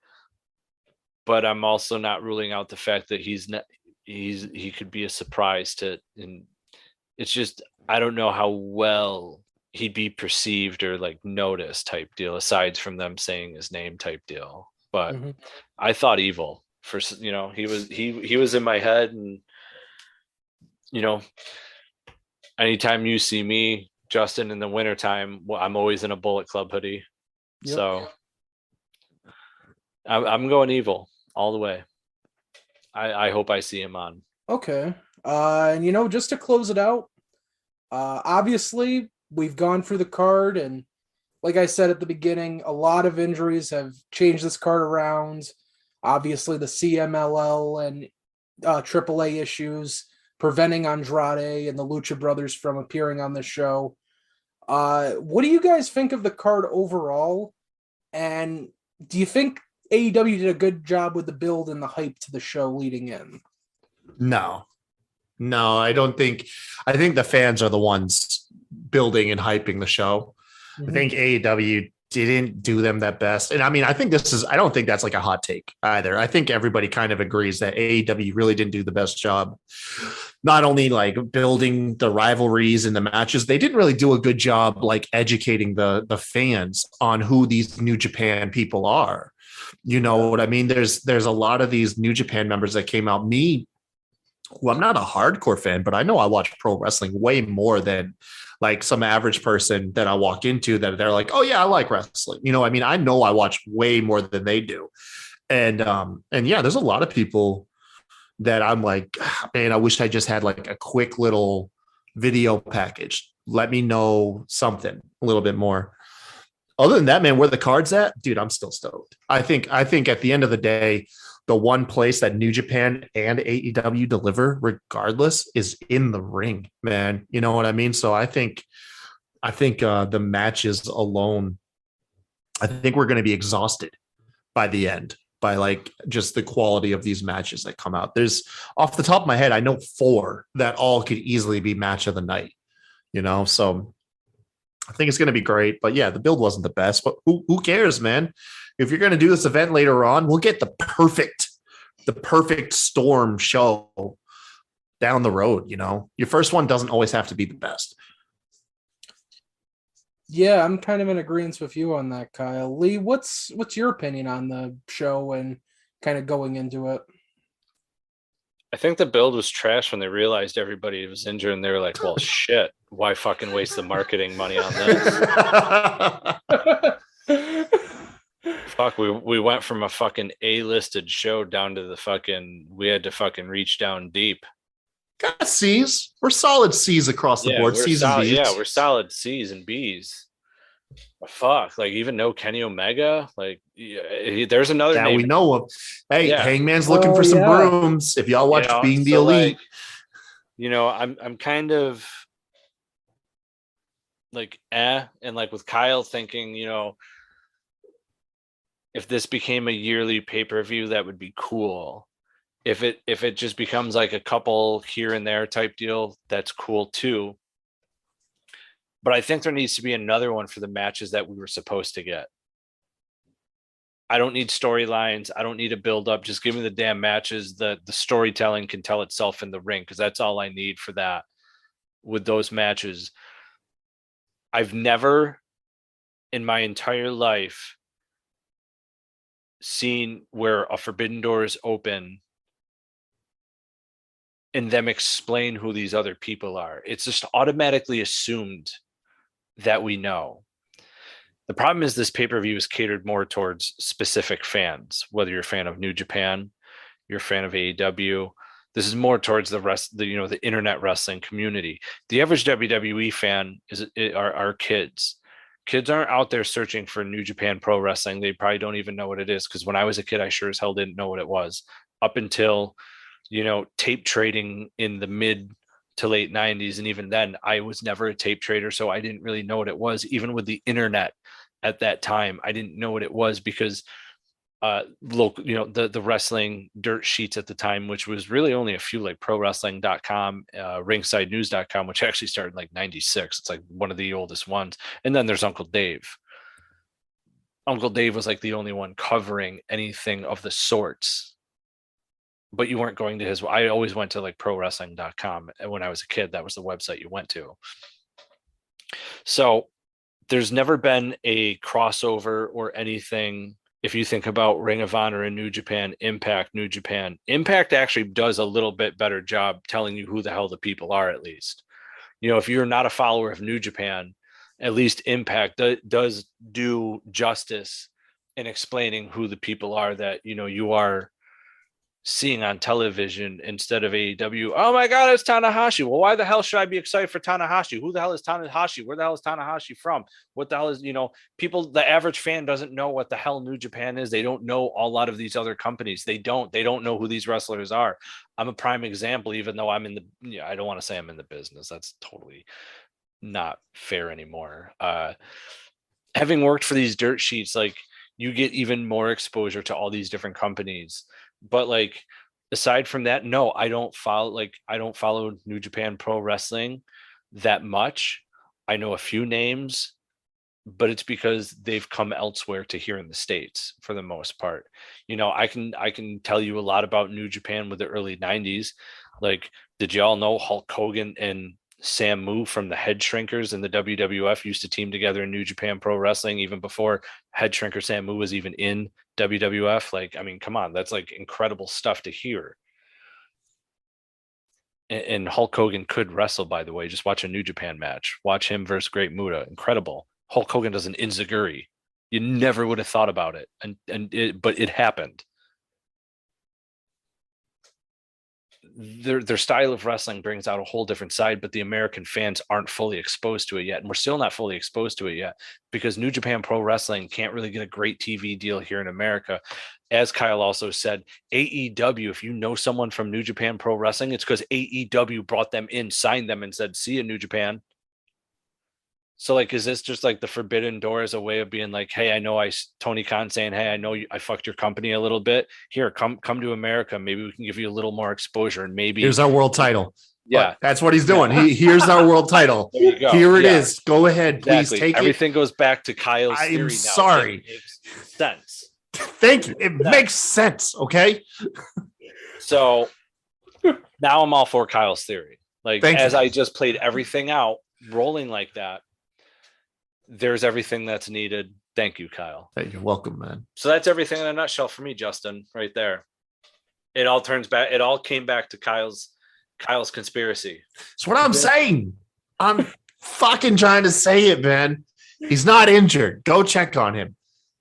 but I'm also not ruling out the fact that he could be a surprise to, and it's just I don't know how well he'd be perceived or like noticed type deal, aside from them saying his name type deal. But I thought Evil for, you know, he was in my head, and you know, anytime you see me, Justin, in the wintertime, I'm always in a Bullet Club hoodie. Yep. So I'm going Evil all the way. I hope I see him on. Okay. And you know, just to close it out, obviously we've gone through the card, and like I said at the beginning, a lot of injuries have changed this card around. Obviously the CMLL and AAA issues preventing Andrade and the Lucha Brothers from appearing on the show. What do you guys think of the card overall? And do you think AEW did a good job with the build and the hype to the show leading in? No, I don't think. I think the fans are the ones building and hyping the show. I think AEW didn't do them that best. And I mean, I don't think that's like a hot take either. I think everybody kind of agrees that AEW really didn't do the best job, not only like building the rivalries and the matches, they didn't really do a good job like educating the fans on who these New Japan people are. You know what I mean? There's a lot of these New Japan members that came out. Me, who I'm not a hardcore fan, but I know I watch pro wrestling way more than like some average person that I walk into that they're like, oh yeah, I like wrestling. You know, I mean, I know I watch way more than they do. And yeah, there's a lot of people that I'm like, man, I wish I just had like a quick little video package. Let me know something a little bit more. Other than that, man, where the card's at, dude, I'm still stoked. I think at the end of the day, the one place that New Japan and AEW deliver, regardless, is in the ring, man. You know what I mean? So I think the matches alone, I think we're going to be exhausted by the end, by like just the quality of these matches that come out. There's, off the top of my head, I know 4 that all could easily be match of the night, you know? So I think it's going to be great. But yeah, the build wasn't the best, but who cares, man? If you're going to do this event later on, we'll get the perfect storm show down the road. You know, your first one doesn't always have to be the best. Yeah, I'm kind of in agreement with you on that, Kyle. Lee, what's your opinion on the show and kind of going into it? I think the build was trash when they realized everybody was injured, and they were like, well, shit, why fucking waste the marketing money on this? Fuck, we went from a fucking A-listed show down to the fucking, we had to fucking reach down deep. Got C's. We're solid C's across the board. C's and B's. Yeah, we're solid C's and B's. Fuck, like even no Kenny Omega. Like, there's another name. We know of. Hey, yeah. Hangman's looking for some brooms. If y'all watch Being the Elite, like, I'm kind of like and like with Kyle thinking, if this became a yearly pay-per-view, that would be cool. If it just becomes like a couple here and there type deal, that's cool too. But I think there needs to be another one for the matches that we were supposed to get. I don't need storylines. I don't need a build up. Just give me the damn matches. The storytelling can tell itself in the ring, because that's all I need for that. With those matches, I've never in my entire life seen where a Forbidden Door is open and them explain who these other people are. It's just automatically assumed that we know. The problem is this pay-per-view is catered more towards specific fans, whether you're a fan of New Japan, you're a fan of AEW. This is more towards the internet wrestling community. The average WWE fan are kids. Kids aren't out there searching for New Japan Pro Wrestling. They probably don't even know what it is, because when I was a kid, I sure as hell didn't know what it was, up until tape trading in the mid to late 90s. And even then, I was never a tape trader, so I didn't really know what it was. Even with the internet at that time, I didn't know what it was, because the wrestling dirt sheets at the time, which was really only a few, like prowrestling.com, ringsidenews.com, which actually started in like 96. It's like one of the oldest ones. And then there's Uncle Dave. Uncle Dave was like the only one covering anything of the sorts. But you weren't going to his. I always went to like prowrestling.com. And when I was a kid, that was the website you went to. So there's never been a crossover or anything. If you think about Ring of Honor and New Japan, New Japan, Impact actually does a little bit better job telling you who the hell the people are, at least. If you're not a follower of New Japan, at least Impact does do justice in explaining who the people are that, you are seeing on television instead of AEW. Oh my God, it's Tanahashi. Well, why the hell should I be excited for Tanahashi? Who the hell is Tanahashi? Where the hell is Tanahashi from? What the hell is, people, the average fan doesn't know what the hell New Japan is. They don't know a lot of these other companies. They don't know who these wrestlers are. I'm a prime example, even though I'm I don't want to say I'm in the business. That's totally not fair anymore. Having worked for these dirt sheets, like, you get even more exposure to all these different companies. But like, aside from that, no, I don't follow New Japan Pro Wrestling that much. I know a few names, but it's because they've come elsewhere to here in the States for the most part. I can tell you a lot about New Japan with the early 90s. Like, did y'all know Hulk Hogan and Sam Moo from the Head Shrinkers and the WWF used to team together in New Japan Pro Wrestling even before Head Shrinker Sam Moo was even in WWF? Like, I mean, come on, that's like incredible stuff to hear. And Hulk Hogan could wrestle, by the way. Just watch a New Japan match. Watch him versus Great Muta. Incredible. Hulk Hogan does an enziguri. You never would have thought about it, but it happened. their style of wrestling brings out a whole different side, but the American fans aren't fully exposed to it yet. And we're still not fully exposed to it yet because New Japan Pro Wrestling can't really get a great TV deal here in America. As Kyle also said, AEW, if you know someone from New Japan Pro Wrestling, it's because AEW brought them in, signed them, and said, see you, New Japan. So, like, is this just like the forbidden door as a way of being like, hey, I know Tony Khan saying, hey, I know I fucked your company a little bit. Here, come to America. Maybe we can give you a little more exposure, and maybe here's our world title. Yeah, but that's what he's doing. Here's our world title. Here it is. Go ahead, please take Everything goes back to Kyle's theory. I'm sorry. It makes sense. Thank you. It makes sense. Okay. So now I'm all for Kyle's theory. Like, as I just played everything out, rolling like that, there's everything that's needed. Thank you, Kyle. Hey, you're welcome, man. So that's everything in a nutshell for me, Justin, right there. It all turns back. It all came back to Kyle's conspiracy. That's what I'm saying. I'm fucking trying to say it, man. He's not injured. Go check on him.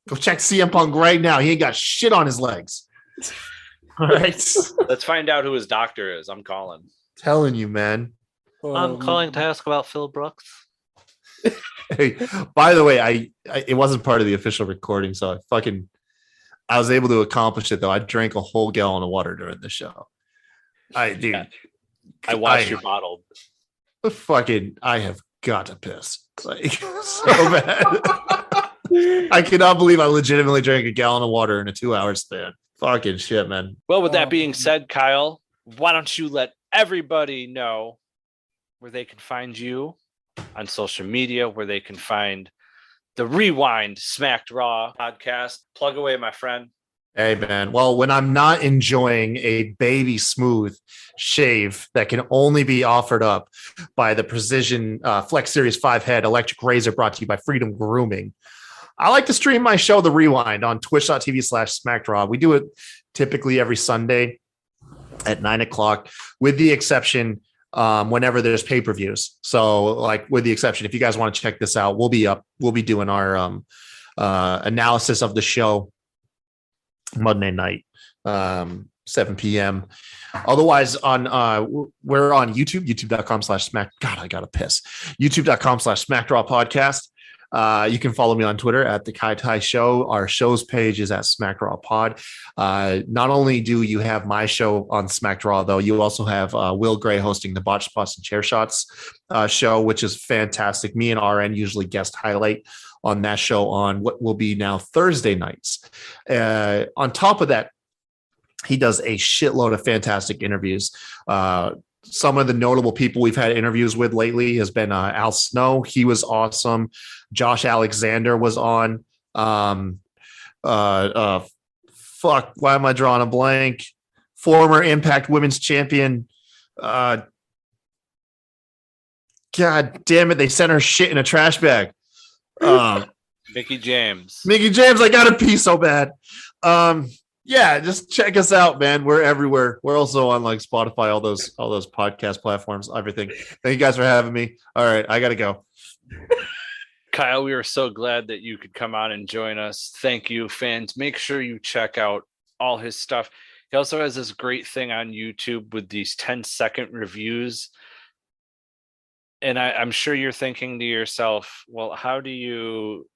Go check CM Punk right now. He ain't got shit on his legs. All right. Let's find out who his doctor is. I'm calling. Telling you, man. I'm calling to ask about Phil Brooks. Hey, by the way, I it wasn't part of the official recording, so I was able to accomplish it though. I drank a whole gallon of water during the show. I watched your bottle. I have got to piss. Like, so bad. I cannot believe I legitimately drank a gallon of water in a 2-hour span. Fucking shit, man. Well, with that being said, Kyle, why don't you let everybody know where they can find you on social media, where they can find the Rewind Smacked Raw podcast. Plug away, my friend. Hey, man. Well, when I'm not enjoying a baby smooth shave that can only be offered up by the Precision Flex Series 5 head electric razor brought to you by Freedom Grooming, I like to stream my show, The Rewind, on twitch.tv/SmackDraw. We do it typically every Sunday at 9:00, with the exception whenever there's pay-per-views. So, like, with the exception, if you guys want to check this out, we'll be doing our analysis of the show Monday night, 7 p.m. Otherwise, we're on YouTube, youtube.com/smack. God, I gotta piss. youtube.com/SmackDraw podcast. You can follow me on Twitter at the Kai Tai Show. Our show's page is at SmackDraw Pod. Not only do you have my show on SmackDraw, though, you also have Will Gray hosting the Botch Spots and Chair Shots show, which is fantastic. Me and RN usually guest highlight on that show on what will be now Thursday nights. On top of that, he does a shitload of fantastic interviews. Some of the notable people we've had interviews with lately has been Al Snow. He was awesome. Josh Alexander was on. Fuck, why am I drawing a blank? Former Impact Women's Champion. God damn it, they sent her shit in a trash bag. Mickey James, I gotta pee so bad. Yeah, just check us out, man. We're everywhere. We're also on like Spotify, all those podcast platforms, everything. Thank you guys for having me. All right, I gotta go. Kyle, we are so glad that you could come on and join us. Thank you, fans. Make sure you check out all his stuff. He also has this great thing on YouTube with these 10-second reviews. And I'm sure you're thinking to yourself, well, how do you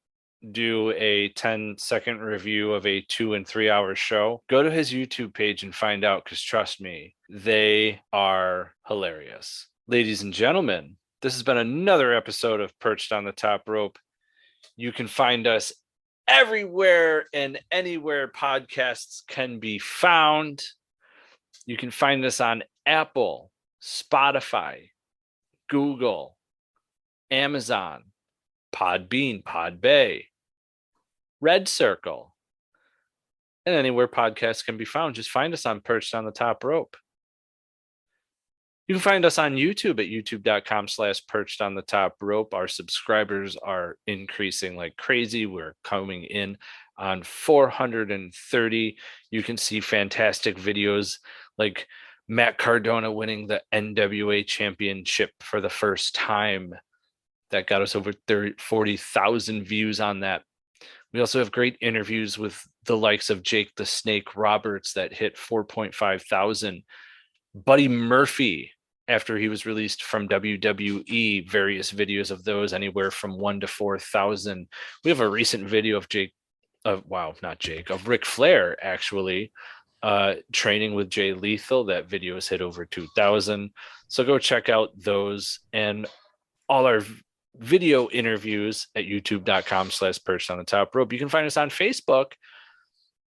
do a 10-second review of a 2 and 3 hour show? Go to his YouTube page and find out, because trust me, they are hilarious. Ladies and gentlemen, this has been another episode of Perched on the Top Rope. You can find us everywhere and anywhere podcasts can be found. You can find us on Apple, Spotify, Google, Amazon, Podbean, Podbay, Red Circle, and anywhere podcasts can be found. Just find us on Perched on the Top Rope. You can find us on YouTube at youtube.com/perched on the top rope. Our subscribers are increasing like crazy. We're coming in on 430. You can see fantastic videos like Matt Cardona winning the NWA Championship for the first time. That got us over 40,000 views on that. We also have great interviews with the likes of Jake the Snake Roberts that hit 4.5 thousand. Buddy Murphy, after he was released from WWE, various videos of those, anywhere from 1 to 4,000. We have a recent video of of Ric Flair actually training with Jay Lethal. That video has hit over 2,000. So go check out those and all our video interviews at youtube.com/perched on the top rope. You can find us on Facebook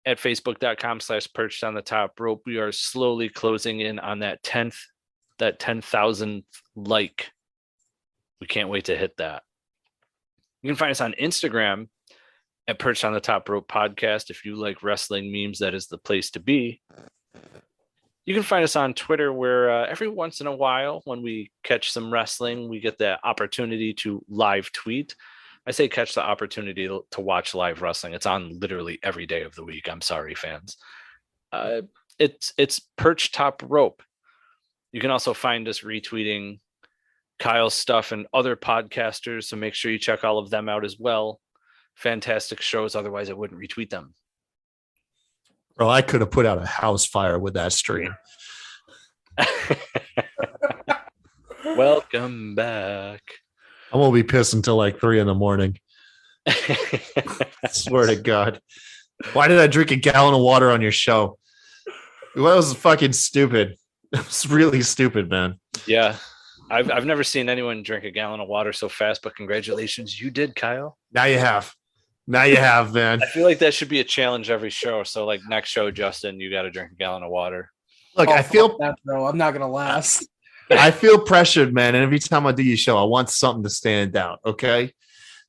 at facebook.com/perched on the top rope. We are slowly closing in on that 10,000th like. We can't wait to hit that. You can find us on Instagram at Perched on the Top Rope Podcast. If you like wrestling memes, that is the place to be. You can find us on Twitter, where every once in a while, when we catch some wrestling, we get the opportunity to live tweet. I say catch the opportunity to watch live wrestling. It's on literally every day of the week. I'm sorry, fans. It's Perched Top Rope. You can also find us retweeting Kyle's stuff and other podcasters, so make sure you check all of them out as well. Fantastic shows. Otherwise, I wouldn't retweet them. Bro, I could have put out a house fire with that stream. Welcome back. I won't be pissed until like 3 a.m. Swear to God. Why did I drink a gallon of water on your show? That was fucking stupid. It was really stupid, man. Yeah. I've never seen anyone drink a gallon of water so fast, but congratulations, you did, Kyle. Now you have. Now you have, man. I feel like that should be a challenge every show. So, like next show, Justin, you got to drink a gallon of water. Look, I feel that, bro. I'm not gonna last. I feel pressured, man. And every time I do your show, I want something to stand out. Okay,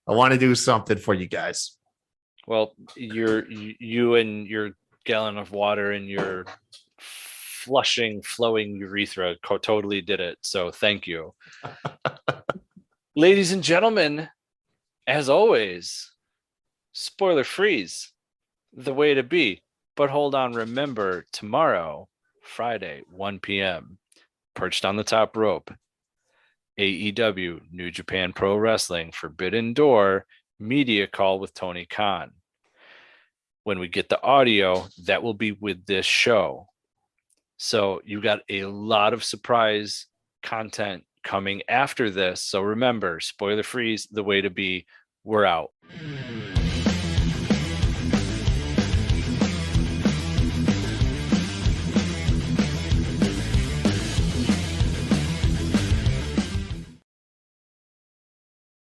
I want to do something for you guys. Well, you and your gallon of water and your flowing urethra totally did it. So, thank you, ladies and gentlemen. As always, spoiler freeze, the way to be. But hold on, remember, tomorrow, Friday, 1 p.m., Perched on the Top Rope, AEW, New Japan Pro Wrestling, Forbidden Door, media call with Tony Khan. When we get the audio, that will be with this show. So you got a lot of surprise content coming after this. So remember, spoiler freeze, the way to be. We're out.